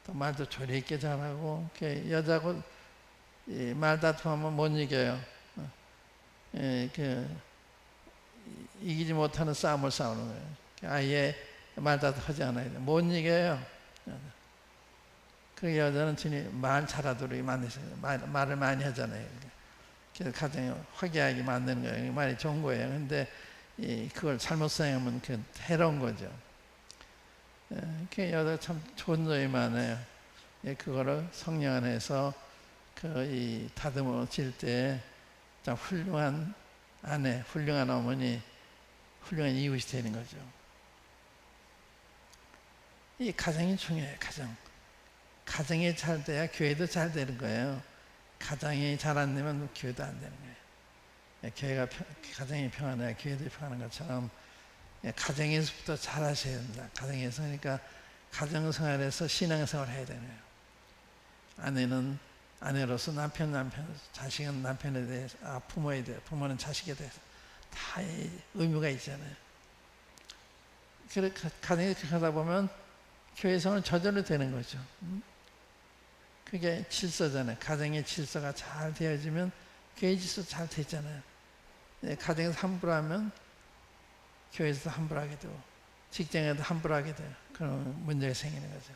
또 말도 조리 있게 잘하고. 여자하고 말다툼하면 못 이겨요. 이기지 못하는 싸움을 싸우는 거예요. 아예 말다툼하지 않아야 돼요. 못 이겨요. 그 여자는 진히 말 잘하도록 만드셔요. 말을 많이 하잖아요. 그래서 가정이 화기하게 만드는 거예요. 말이 좋은 거예요. 근데 그걸 잘못 사용하면 해로운 거죠. 그 여자 참 좋은 점이 많아요. 그거를 성령 안에서 다듬어질 때 참 훌륭한 아내, 훌륭한 어머니, 훌륭한 이웃이 되는 거죠. 이 가정이 중요해요. 가정이 잘 돼야 교회도 잘 되는 거예요. 가정이 잘 안 되면 교회도 안 되는 거예요. 가정이 평안해야 교회도 평안한 것처럼 가정에서부터 잘 하셔야 됩니다. 가정에서. 그러니까 가정생활에서 신앙생활을 해야 되는 거예요. 아내는 아내로서, 남편으로서, 자식은 남편에 대해서, 부모에 대해서, 부모는 자식에 대해서 다 의무가 있잖아요. 그래서 가정이 그렇게 하다 보면 교회생활은 저절로 되는 거죠. 그게 질서잖아요. 가정의 질서가 잘 되어지면 교회 질서 잘 되잖아요. 가정에서 함부로 하면 교회에서도 함부로 하게 되고 직장에도 함부로 하게 돼요. 그런 문제가 생기는 거죠.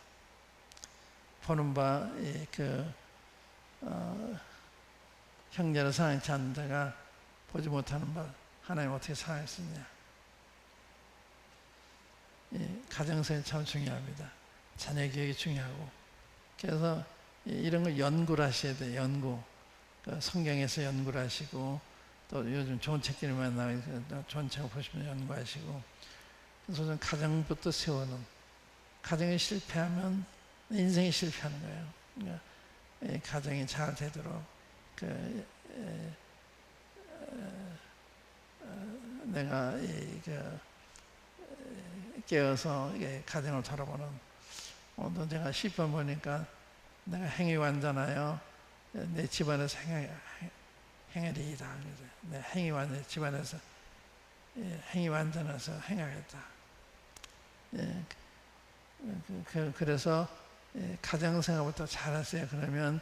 보는 바 형제를 사랑치 않는 자가 보지 못하는 바 하나님 어떻게 사랑했느냐. 가정생활이 참 중요합니다. 자녀 교육이 중요하고. 그래서 이런 걸 연구를 하셔야 돼요. 연구. 성경에서 연구를 하시고, 또 요즘 좋은 책들이 많이 나와서 좋은 책을 보시면 연구하시고. 그래서 좀 가정부터 세우는, 가정이 실패하면 인생이 실패하는 거예요. 그러니까 가정이 잘 되도록 내가 깨어서 가정을 돌아보는, 오늘 제가 10번 보니까 내가 행위 완전하여 내 집안에서 행하리이다. 내 행위 완전, 집안에서 행위 완전해서 행하겠다. 그래서 가정생활부터 잘하세요. 그러면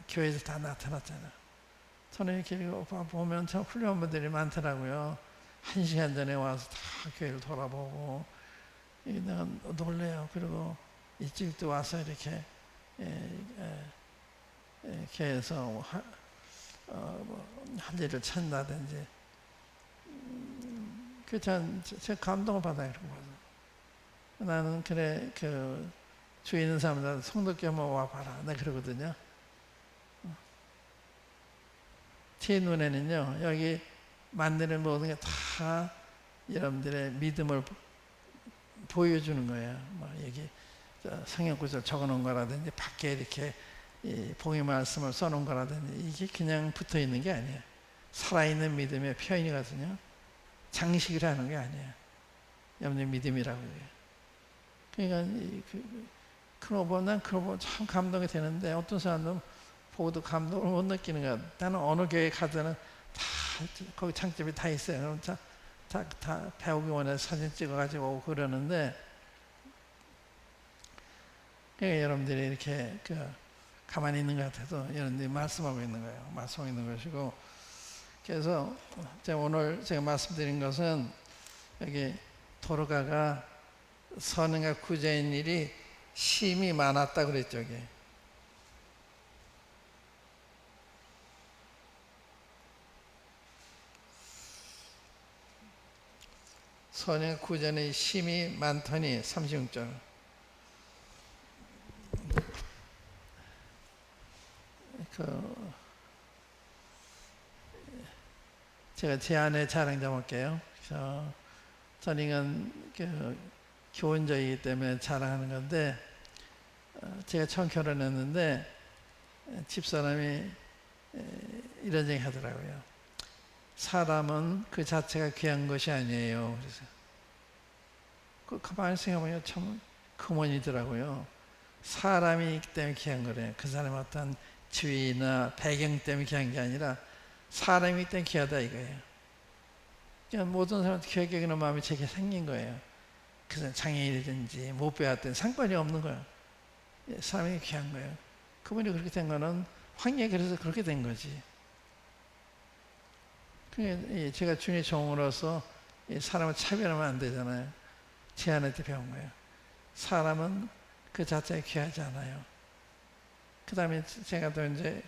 교회에서 다 나타났잖아요. 저는 이렇게 보면 참 훌륭한 분들이 많더라고요. 1시간 전에 와서 다 교회를 돌아보고, 내가 놀래요. 그리고 일찍도 와서 이렇게 교회에서 한 일을 찬다든지, 제가 감동을 받아요. 그런 거. 나는 그래, 주위에 있는 사람들 성도교 한번 와봐라. 내가 그러거든요. 제 눈에는요, 여기 만드는 모든 게 다 여러분들의 믿음을 보여주는 거예요. 여기 성경구절 적어놓은 거라든지, 밖에 이렇게 복의 말씀을 써놓은 거라든지, 이게 그냥 붙어 있는 게 아니에요. 살아있는 믿음의 표현이거든요. 장식을 하는 게 아니에요. 여러분의 믿음이라고 해요. 그러니까 그런 거 보면 난 그런 거 참 감동이 되는데, 어떤 사람들은 보고도 감동을 못 느끼는 거야. 나는 어느 교회 가서는 다 거기 창집이 다 있어요. 그럼 다 배우기 원해서 사진 찍어가지고 오고 그러는데, 그러니까 여러분들이 이렇게 가만히 있는 것 같아도 여러분들이 말씀하고 있는 거예요. 말씀하고 있는 것이고. 그래서 오늘 제가 말씀드린 것은, 여기 도르가가 선행과 구제인 일이 심히 많았다 그랬죠. 이게. 선행 구전의 심이 많더니 36절. 제가 제 아내 자랑 좀 할게요. 저는 교원자이기 때문에 자랑하는 건데, 제가 처음 결혼했는데 집사람이 이런 얘기 하더라고요. 사람은 그 자체가 귀한 것이 아니에요. 그래서 가만히 생각해보면 참 그만이더라고요. 사람이 있기 때문에 귀한 거래요. 그 사람의 어떤 지위나 배경 때문에 귀한 게 아니라 사람이기 때문에 귀하다 이거예요. 그러니까 모든 사람한테 귀하게 여기는 마음이 제게 생긴 거예요. 그래서 장애인이든지 못 배웠든 상관이 없는 거예요. 사람이 귀한 거예요. 그분이 그렇게 된 거는 환경이 그래서 그렇게 된 거지. 제가 주님의 종으로서 사람을 차별하면 안 되잖아요. 제 아내한테 배운 거예요. 사람은 그 자체에 귀하지 않아요. 그 다음에 제가 또 이제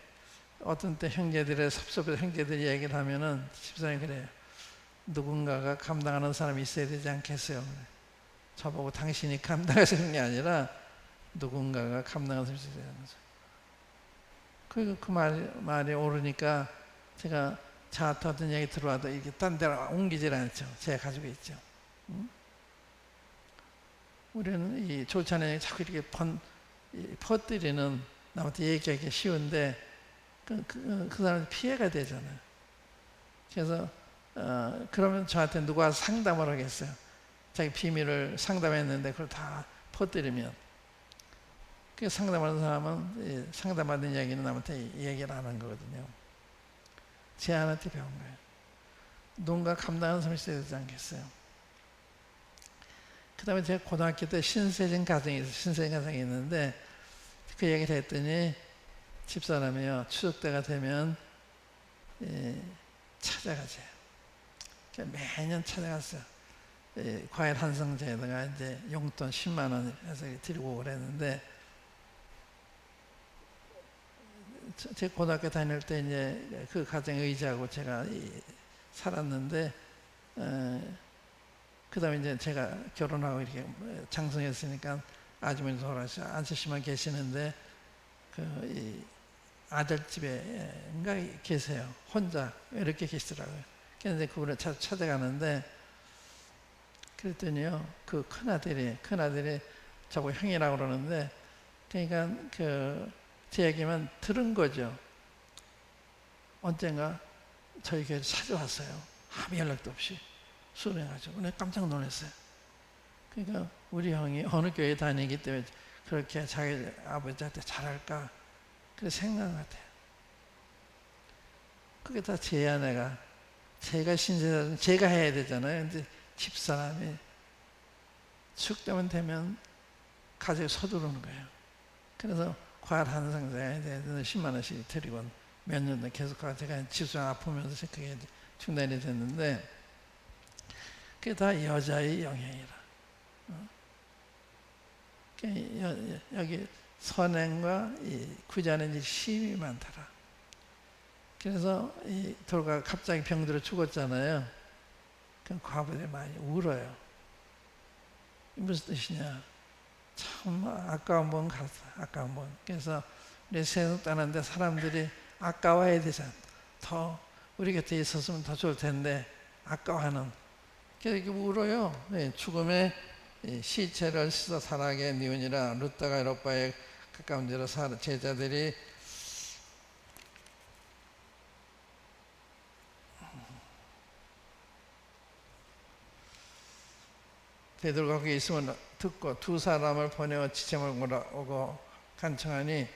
어떤 때 형제들의 섭섭해서 형제들이 얘기를 하면은 집사람이 그래요. 누군가가 감당하는 사람이 있어야 되지 않겠어요? 저보고 당신이 감당하시는 게 아니라 누군가가 감당하는 사람이 있어야 되는 거죠. 그리고 그 말이 오르니까 제가 저한테 어떤 얘기 들어와도 이게 딴 데로 옮기질 않죠. 제가 가지고 있죠. 우리는 이 좋지 않은 얘기 자꾸 이렇게 퍼뜨리는 남한테 얘기하기 쉬운데 그 사람한테 피해가 되잖아요. 그래서 그러면 저한테 누가 상담을 하겠어요. 자기 비밀을 상담했는데 그걸 다 퍼뜨리면 그 상담하는 사람은 상담받은 이야기는 남한테 얘기를 안 한 거거든요. 제 아내한테 배운 거예요. 누군가 감당하는 사람이 있어야 되지 않겠어요? 그 다음에 제가 고등학교 때 신세진 가정이 있는데 그 얘기를 했더니 집사람이요. 추석 때가 되면 찾아가세요. 매년 찾아갔어요. 과일 한성제에다가 이제 용돈 10만 원 해서 드리고 그랬는데 제 고등학교 다닐 때 이제 그 가정의 의지하고 제가 살았는데 그 다음에 이제 제가 결혼하고 이렇게 장성했으니까 아주머니 돌아가셔 아저씨만 계시는데 이 아들 집에인가 계세요. 혼자 이렇게 계시더라고요. 그래서 그분을 찾아가는데 그랬더니요 그 큰아들이 저보고 형이라고 그러는데 그러니까 제 얘기만 들은 거죠. 언젠가 저희 교회 찾아왔어요. 아무 연락도 없이 수련해가지고 내가 깜짝 놀랐어요. 그러니까 우리 형이 어느 교회 다니기 때문에 그렇게 자기 아버지한테 잘할까 그렇게 생각한 것 같아요. 그게 다 제 아내가 제가 신세사는 제가 해야 되잖아요. 근데 집사람이 축되면 되면 가족에 서두르는 거예요. 그래서 과일 한 상자에 10만 원씩 드리고 몇 년 계속 제가 집사람 아프면서 그게 중단이 됐는데 그게 다 여자의 영향이라. 여기 선행과 이 구자는 힘이 많더라. 그래서 이 돌가 갑자기 병들어 죽었잖아요. 그럼 과부들이 많이 울어요. 무슨 뜻이냐? 참 아까운 분 같아. 아까운 분. 그래서 우리 세상 떠나는데 사람들이 아까워야 되잖아. 더 우리 곁에 있었으면 더 좋을 텐데 아까워하는. 그래서 이렇게 울어요. 죽음의 시체를 씻어 살아게 니은이라 룻다가 에롯바에 가까운 데로 제자들이 베드로가 거기 있으면 듣고 두 사람을 보내어 지체물 오고 간청하니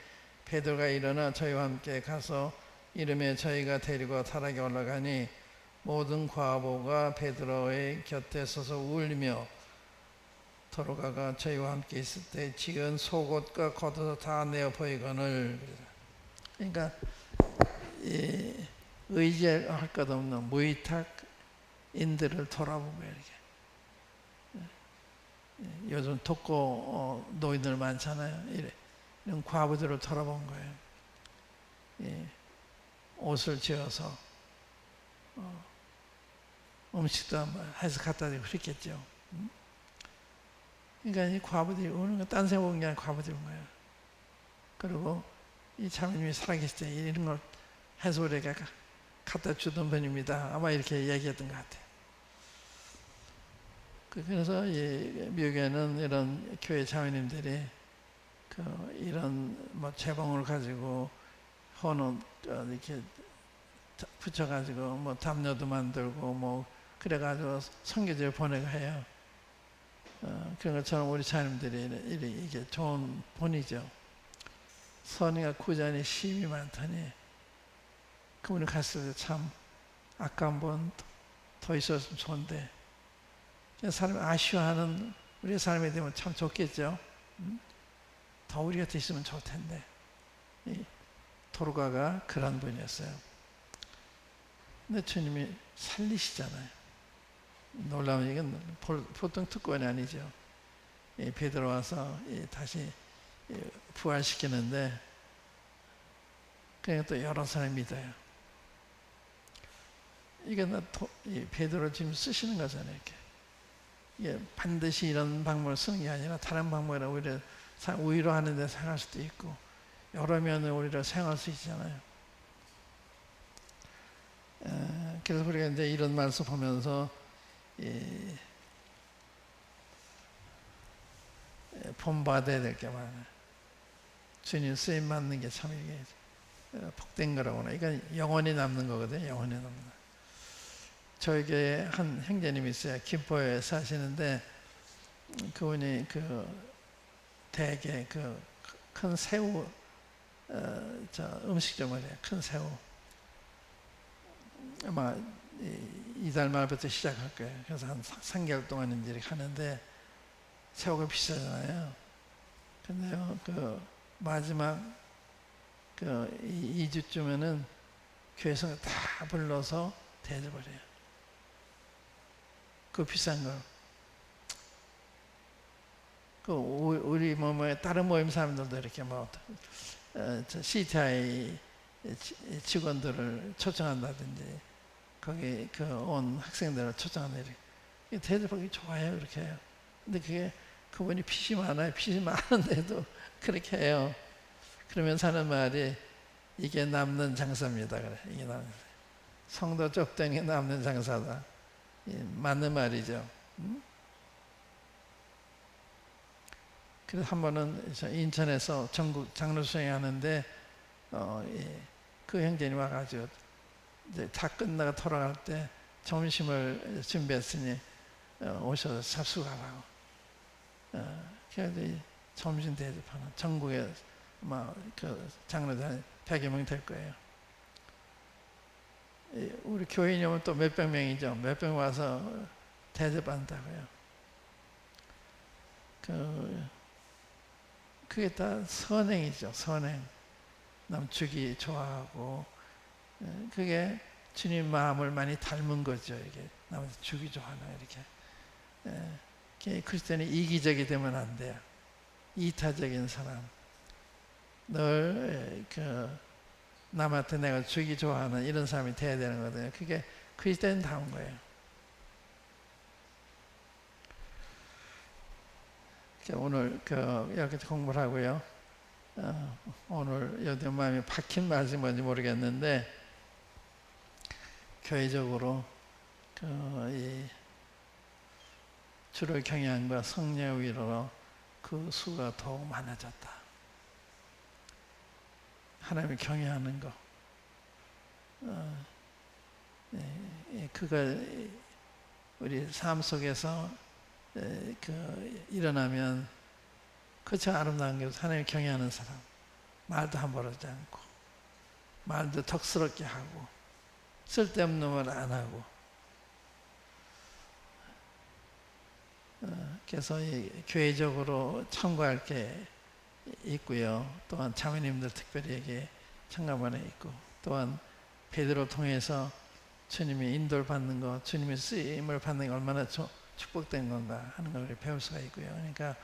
베드로가 일어나 저희와 함께 가서 이름에 저희가 데리고 타락에 올라가니 모든 과부가 베드로의 곁에 서서 울며 도로가가 저희와 함께 있을 때 지은 속옷과 겉옷을 다 내어 보이거늘. 그러니까 의지할 것 없는 무위탁인들을 돌아보고 이렇게 요즘 독거 노인들 많잖아요. 이런 과부들을 돌아본 거예요. 옷을 지어서 음식도 해서 갖다 주고 그랬겠죠. 그러니까 이 과부들이 오는 거 딴 생각 온 게 아니라 과부들이 온 거예요. 그리고 이 자매님이 살아계실 때 이런 걸 해서 우리가 갖다 주던 분입니다. 아마 이렇게 얘기했던 것 같아요. 그래서 이 미국에는 이런 교회 자매님들이 이런 뭐 재봉을 가지고 헌옷 이렇게 붙여가지고 뭐 담요도 만들고 뭐 그래가지고 선교지를 보내고 해요. 그런 것처럼 우리 자녀들이 이게 좋은 본이죠. 선의가 구전에 심이 많더니 그분이 갔을 때 참 아까운 분 더 있었으면 좋은데 사람이 아쉬워하는 우리의 삶이 되면 참 좋겠죠. 더 우리 곁에 있으면 좋을 텐데. 이 도르가가 그런 분이었어요. 근데 주님이 살리시잖아요. 놀라운 얘기는 보통 특권이 아니죠. 베드로 와서 다시 부활시키는데 그러니까 또 여러 사람이 믿어요. 이게 베드로 지금 쓰시는 거잖아요. 이렇게. 이게 반드시 이런 방법을 쓰는 게 아니라 다른 방법으로 오히려 하는 데 사용할 수도 있고 여러 면으로 우리를 사용할 수 있잖아요. 그래서 우리가 이제 이런 말씀 보면서 본받아야 될 게 많아요. 주님 쓰임 받는 게 참 이게 복된 거라고나. 이건 영원히 남는 거거든요. 영원히 남는 거. 저에게 한 형제님이 있어요. 김포에 사시는데 그분이 대게 큰 새우 음식점을 해요. 큰 새우. 아마 이달 말부터 시작할 거예요. 그래서 한 3개월 동안 이제 하는데 새우가 비싸잖아요. 근데요, 마지막 2주쯤에는 교회에서 다 불러서 대접을해요. 그 비싼 걸. 우리 다른 모임 사람들도 이렇게 CTI 직원들을 초청한다든지 거기 온 학생들을 초청한다든지 대접하기 좋아요. 그렇게 해요. 근데 그분이 빚이 많아요. 빚이 많은데도 그렇게 해요. 그러면서 하는 말이 이게 남는 장사입니다. 그래. 이게 성도 좁다는 게 남는 장사다. 맞는 말이죠. 그래서 한 번은 인천에서 전국 장로 수행 하는데 그 형제님 와가지고 이제 다 끝나가 돌아갈 때 점심을 준비했으니 오셔서 잡수가라고. 그래서 점심 대접하는 전국에 장로들 100여 명 될 거예요. 우리 교인이 오면 또 몇백 명이죠. 몇백 명 와서 대접한다고요. 그게 다 선행이죠. 선행. 남 주기 좋아하고 그게 주님 마음을 많이 닮은 거죠. 이게 남한테 주기 좋아하는 이렇게. 그리스도인이 이기적이 되면 안 돼요. 이타적인 사람. 늘 남한테 내가 주기 좋아하는 이런 사람이 돼야 되는 거거든요. 그게 그리스도인다운 거예요. 오늘 이렇게 공부를 하고요. 오늘 여덟 마음이 박힌 말씀이 뭔지 모르겠는데 교회적으로 이 주를 경외함과 성령 위로 그 수가 더욱 많아졌다. 하나님을 경외하는 거. 그가 우리 삶 속에서 일어나면 그렇죠. 아름다운 게 하나님을 경외하는 사람. 말도 함부로 하지 않고 말도 덕스럽게 하고 쓸데없는 말 안 하고 그래서 교회적으로 참고할 게 있고요. 또한 자매님들 특별히 여기에 참가반에 있고 또한 베드로 통해서 주님의 인도를 받는 것, 주님의 쓰임을 받는 게 얼마나 축복된 건가 하는 걸 배울 수가 있고요. 그러니까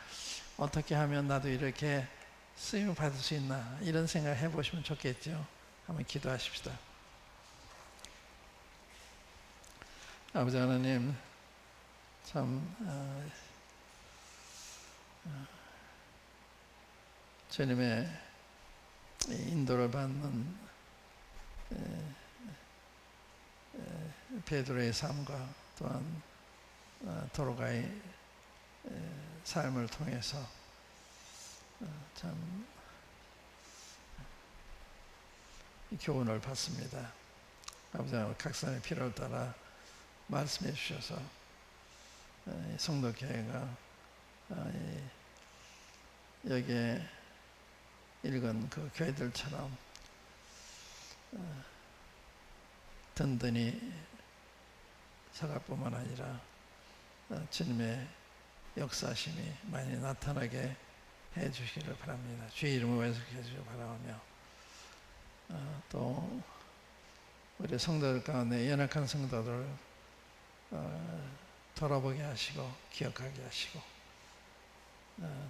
어떻게 하면 나도 이렇게 쓰임을 받을 수 있나 이런 생각을 해보시면 좋겠죠. 한번 기도하십시다. 아버지 하나님, 참 주님의 인도를 받는 베드로의 삶과 또한 도로가의 삶을 통해서 참 교훈을 받습니다. 아버지 하나님, 각 사람의 필요를 따라 말씀해 주셔서 성도교회가 여기에 읽은 그 교회들처럼 든든히 서갈 뿐만 아니라 주님의 역사심이 많이 나타나게 해 주시기를 바랍니다. 주의 이름으로 해석해 주시기 바라며, 또 우리 성도들 가운데 연약한 성도들을 돌아보게 하시고 기억하게 하시고,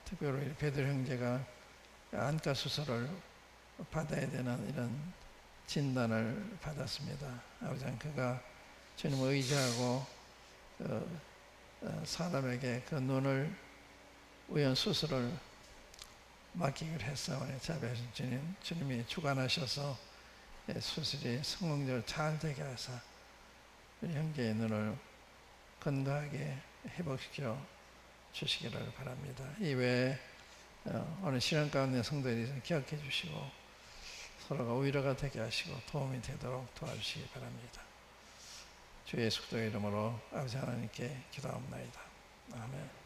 특별히 베드로 형제가 안과 수술을 받아야 되는 이런 진단을 받았습니다. 아버지, 그가 주님을 의지하고 사람에게 그 눈을 우연 수술을 맡기기로 했사오니 자비하신 주님, 주님이 주관하셔서 수술이 성공적으로 잘 되게 하사 우리 형제의 눈을 건강하게 회복시켜 주시기를 바랍니다. 이외에 오늘 시간 가운데 성도들이 기억해 주시고 서로가 위로가 되게 하시고 도움이 되도록 도와주시기 바랍니다. 주 예수 그리스도의 이름으로 아버지 하나님께 기도합니다. 아멘.